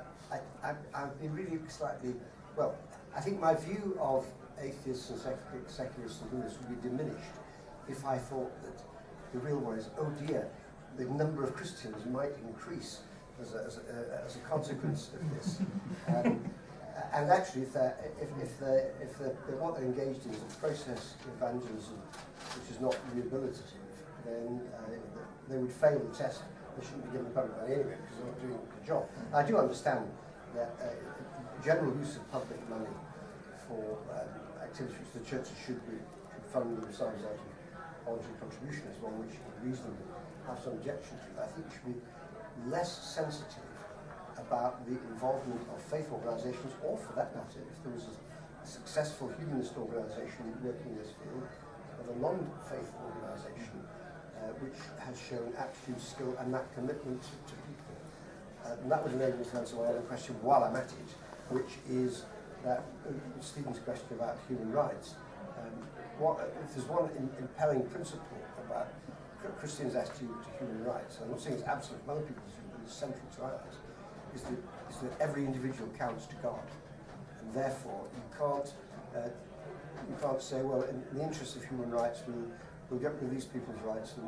I've been really slightly, well, I think my view of atheists and secularists and humanists would be diminished if I thought that the real one is, oh dear, the number of Christians might increase as a consequence of this. And actually, if what they're engaged in is a process of evangelism which is not rehabilitative, then they would fail the test. They shouldn't be given public money anyway because they're not doing the job. I do understand that general use of public money for activities which the churches should fund themselves out of voluntary contribution is one which we reasonably have some objection to. I think we should be less sensitive about the involvement of faith organisations, or for that matter, if there was a successful humanist organisation working in this field, of a non-faith organisation which has shown aptitude, skill and that commitment to people. And that would enable me to answer my other question while I'm at it, which is that Stephen's question about human rights. If there's one impelling principle about Christians' attitude to human rights, I'm not saying it's absolute from other people's view, but it's central to ours, is that every individual counts to God, and therefore you can't say, well, in the interest of human rights, we'll get rid of these people's rights and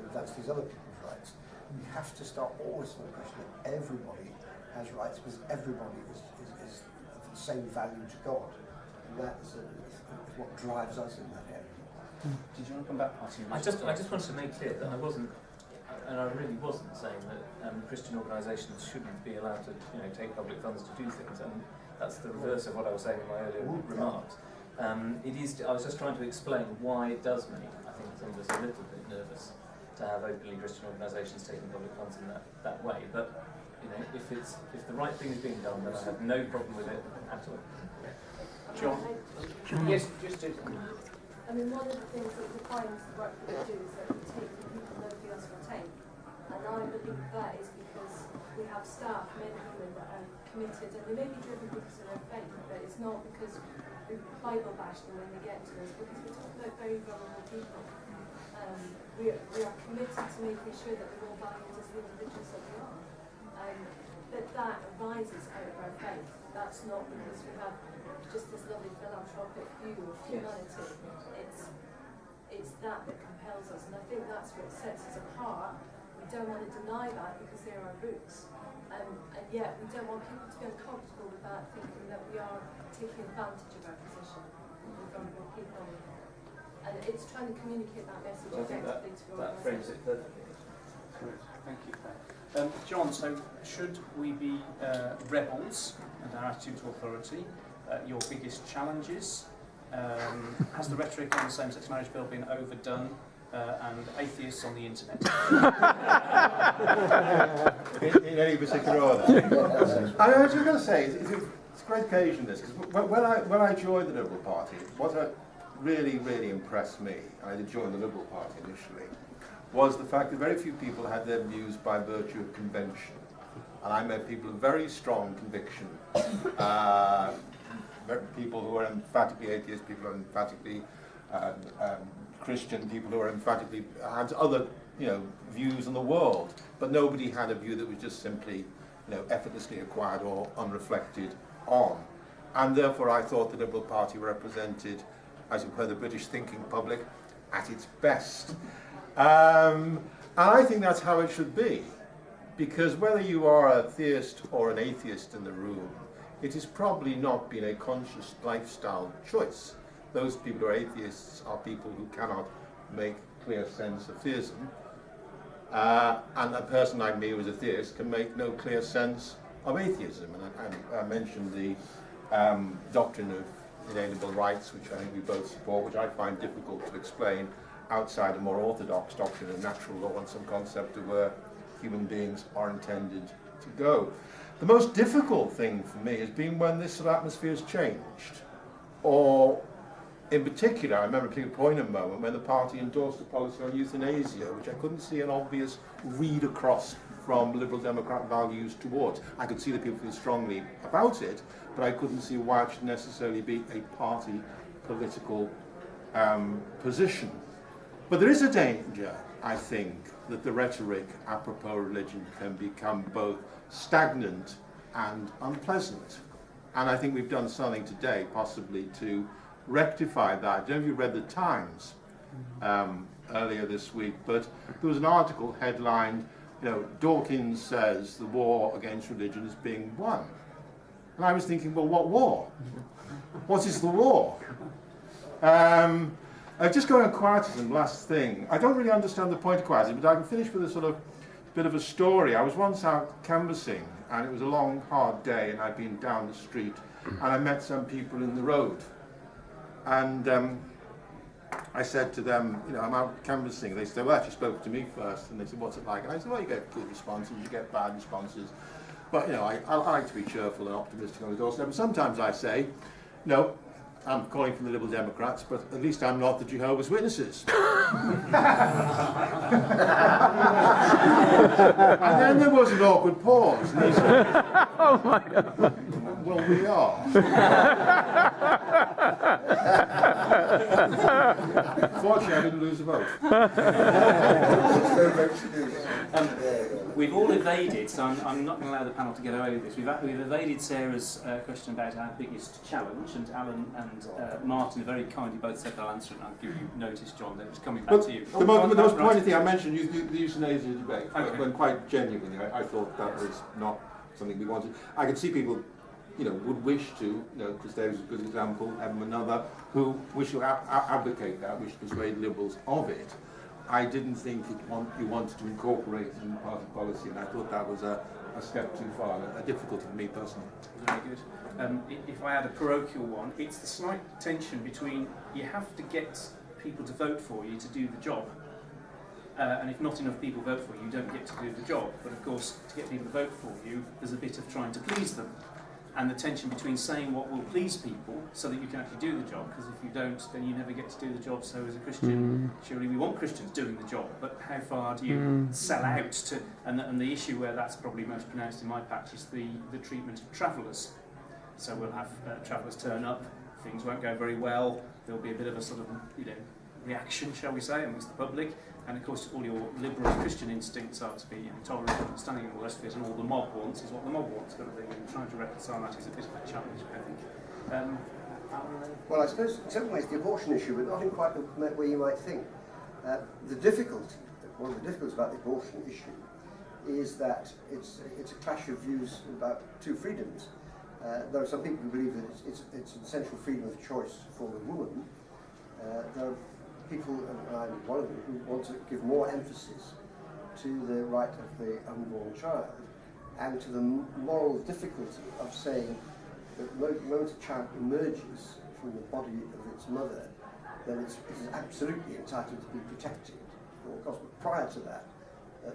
advance these other people's rights. We have to start always from the question that everybody has rights, because everybody is of the same value to God, and that is what drives us in that area. Did you want to come back, Martin? I just wanted to make clear that I wasn't, and I really wasn't saying that Christian organisations shouldn't be allowed to, take public funds to do things, and that's the reverse of what I was saying in my earlier remarks. I was just trying to explain why it does make, I think, some of us a little bit nervous to have openly Christian organisations taking public funds in that way. But if the right thing is being done, then I have no problem with it at all. John? Yes, just to... I mean, one of the things that defines the work that we do is that we take the people nobody else will take. And I believe that is because we have staff, men and women, that are committed, and they may be driven because of their faith, but it's not because we Bible bash them when they get to us, because we're talking about very vulnerable people. We are committed to making sure that they're all valued as the individuals that they are. But that arises out of our faith. That's not because we have just this lovely philanthropic view of humanity. It's that compels us, and I think that's what sets us apart. We don't want to deny that because they're our roots, and yet we don't want people to be uncomfortable with that, thinking that we are taking advantage of our position with vulnerable people. And it's trying to communicate that message effectively to that frames it perfectly. Thank you. John, so should we be rebels and our attitude to authority? Your biggest challenges? Has the rhetoric on the same-sex marriage bill been overdone? And atheists on the internet? in any particular order? I was just going to say, It's a great occasion, this, because when I joined the Liberal Party, what really impressed me, and I did join the Liberal Party initially, was the fact that very few people had their views by virtue of convention. And I met people of very strong conviction, people who are emphatically atheist, people who are emphatically Christian, people who are emphatically had other views on the world, but nobody had a view that was just simply effortlessly acquired or unreflected on. And therefore I thought the Liberal Party represented, as it were, the British thinking public at its best. And I think that's how it should be, because whether you are a theist or an atheist in the room, it has probably not been a conscious lifestyle choice. Those people who are atheists are people who cannot make clear sense of theism, and a person like me who is a theist can make no clear sense of atheism. And I mentioned the doctrine of inalienable rights, which I think we both support, which I find difficult to explain outside a more orthodox doctrine of natural law and some concept of where human beings are intended to go. The most difficult thing for me has been when this sort of atmosphere has changed, or in particular, I remember a particular point in a moment when the party endorsed a policy on euthanasia, which I couldn't see an obvious read across from Liberal Democrat values towards. I could see that people feel strongly about it, but I couldn't see why it should necessarily be a party political position. But there is a danger, I think, that the rhetoric apropos religion can become both stagnant and unpleasant. And I think we've done something today, possibly, to rectify that. I don't know if you read the Times earlier this week, but there was an article headlined, Dawkins says the war against religion is being won. And I was thinking, well, what war? What is the war? Just going on quietism, last thing. I don't really understand the point of quietism, but I can finish with a sort of bit of a story. I was once out canvassing, and it was a long, hard day, and I'd been down the street, and I met some people in the road. And I said to them, I'm out canvassing. They said, well, actually spoke to me first, and they said, what's it like? And I said, well, you get good responses, you get bad responses. But, I like to be cheerful and optimistic on the doorstep. And sometimes I say, no, I'm calling from the Liberal Democrats, but at least I'm not the Jehovah's Witnesses. And then there was an awkward pause. And he said, oh my God. Well, we are. Fortunately, I didn't lose a vote. We've all evaded, so I'm not going to allow the panel to get away with this. We've evaded Sarah's question about our biggest challenge, and Alan and Martin very kindly both said they'll answer it, and I'll give you notice, John, that it was coming back to you. The most pointed thing I mentioned, the euthanasia debate, when quite genuinely, I thought that was not something we wanted. I could see people, would wish to, Chris Davies is a good example, Evan another, who wish to advocate that, wish to persuade Liberals of it. I didn't think you wanted to incorporate it in party policy, and I thought that was a step too far, a difficulty for me personally. Very good. If I add a parochial one, it's the slight tension between you have to get people to vote for you to do the job, and if not enough people vote for you, you don't get to do the job. But of course, to get people to vote for you, there's a bit of trying to please them. And the tension between saying what will please people so that you can actually do the job, because if you don't, then you never get to do the job. So as a Christian, surely we want Christians doing the job, but how far do you sell out to? And the issue where that's probably most pronounced in my patch is the treatment of travellers. So we'll have travellers turn up, things won't go very well, there'll be a bit of a sort of reaction, shall we say, amongst the public. And of course, all your liberal Christian instincts are to be intolerant, understanding, and all the rest of it, and all the mob wants is what the mob wants. But trying to reconcile that is a bit of a challenge, I think. Well, I suppose in some ways the abortion issue, but not in quite the way you might think. The difficulty, one of the difficulties about the abortion issue, is that it's a clash of views about two freedoms. There are some people who believe that it's an essential freedom of choice for the woman. There are people, and I'm one of them, who want to give more emphasis to the right of the unborn child and to the moral difficulty of saying that the moment a child emerges from the body of its mother, then it is absolutely entitled to be protected. Of course, but prior to that,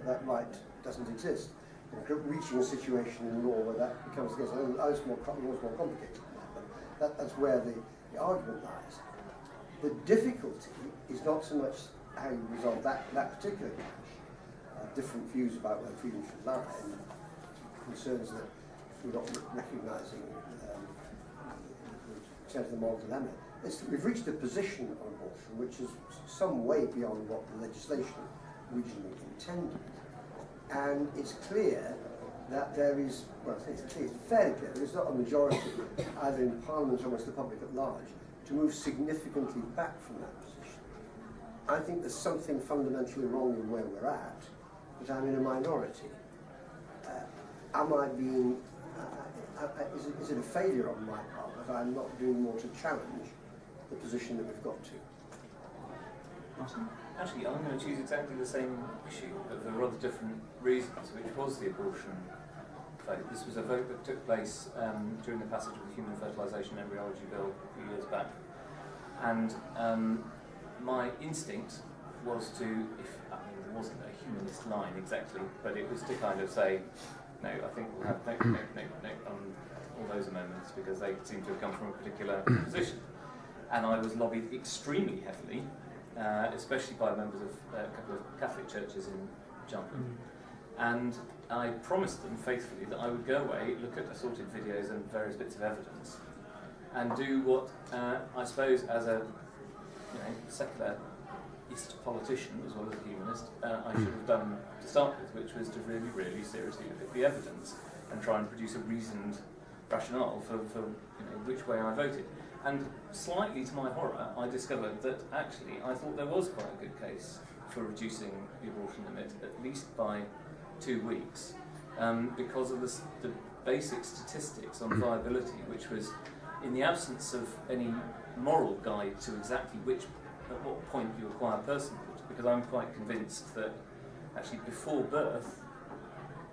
that right doesn't exist. reaching a situation in law where that becomes the case. I know it's more complicated than that, but that's where the argument lies. The difficulty is not so much how you resolve that particular clash, different views about where freedom should lie, and concerns that we're not recognising the extent of the moral dilemma. We've reached a position on abortion which is some way beyond what the legislation originally intended. And it's clear that there is, well, it's fairly clear, there's not a majority, either in Parliament or amongst the public at large, to move significantly back from that position. I think there's something fundamentally wrong in where we're at, but I'm in a minority. Am I being, is it a failure on my part that I'm not doing more to challenge the position that we've got to? Martin? Actually, I'm going to choose exactly the same issue, but for rather different reasons, which was the abortion vote. This was a vote that took place during the passage of the Human Fertilisation Embryology Bill a few years back. And my instinct was to, there wasn't a humanist line exactly, but it was to kind of say, no, I think we'll have no on all those amendments because they seem to have come from a particular position. And I was lobbied extremely heavily, especially by members of a couple of Catholic churches in Cheltenham. And I promised them faithfully that I would go away, look at assorted videos and various bits of evidence, and do what I suppose as a secularist politician as well as a humanist I should have done to start with, which was to really, really seriously look at the evidence and try and produce a reasoned rationale for which way I voted. And slightly to my horror, I discovered that actually I thought there was quite a good case for reducing the abortion limit, at least by 2 weeks, because of the basic statistics on viability, which was in the absence of any moral guide to exactly at what point you acquire personhood, because I'm quite convinced that actually before birth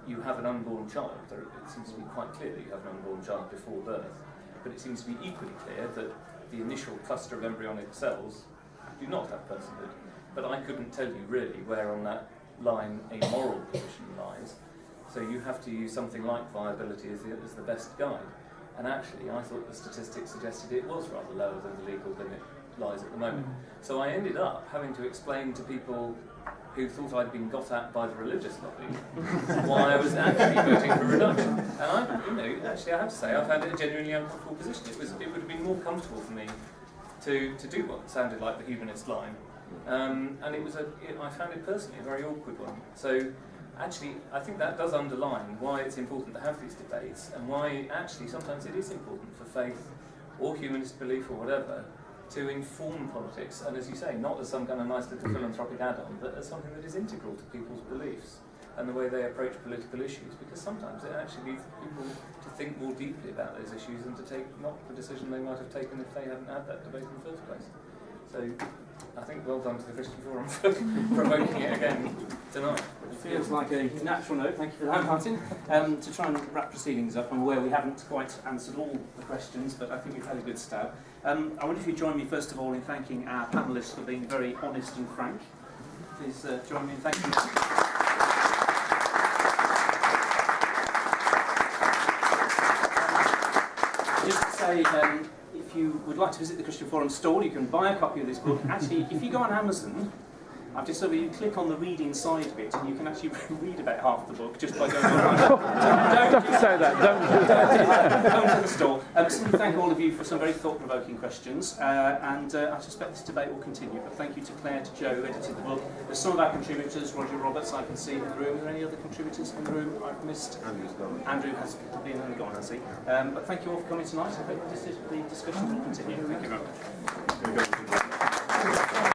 you have an unborn child. It seems to be quite clear that you have an unborn child before birth, but it seems to be equally clear that the initial cluster of embryonic cells do not have personhood. But I couldn't tell you really where on that line a moral position lies, so you have to use something like viability as the best guide. And actually I thought the statistics suggested it was rather lower than the legal limit lies at the moment. So I ended up having to explain to people who thought I'd been got at by the religious lobby why I was actually voting for reduction. And actually I have to say I found it a genuinely uncomfortable position. It would have been more comfortable for me to do what sounded like the humanist line. And I found it personally a very awkward one. So actually I think that does underline why it's important to have these debates, and why actually sometimes it is important for faith or humanist belief or whatever to inform politics, and as you say, not as some kind of nice little philanthropic add-on, but as something that is integral to people's beliefs and the way they approach political issues, because sometimes it actually leads people to think more deeply about those issues and to take not the decision they might have taken if they hadn't had that debate in the first place. So I think well done to the Christian Forum for provoking it again tonight. It feels like a natural note, thank you for that, Martin. To try and wrap proceedings up, I'm aware we haven't quite answered all the questions, but I think we've had a good stab. I wonder if you'd join me first of all in thanking our panellists for being very honest and frank. Please join me in thanking them. Just to say, if you would like to visit the Christian Forum stall, you can buy a copy of this book. Actually, if you go on Amazon, I've discovered you click on the read inside bit and you can actually read about half the book just by going on. Don't say that. Don't to the stall. So thank all of you for some very thought-provoking questions, and I suspect this debate will continue. But thank you to Claire, to Joe, who edited the book. There's some of our contributors, Roger Roberts, I can see in the room. Are there any other contributors in the room I've missed? Andrew's gone. Andrew has been and gone, has he? But thank you all for coming tonight. I hope the discussion will continue. Thank you very much.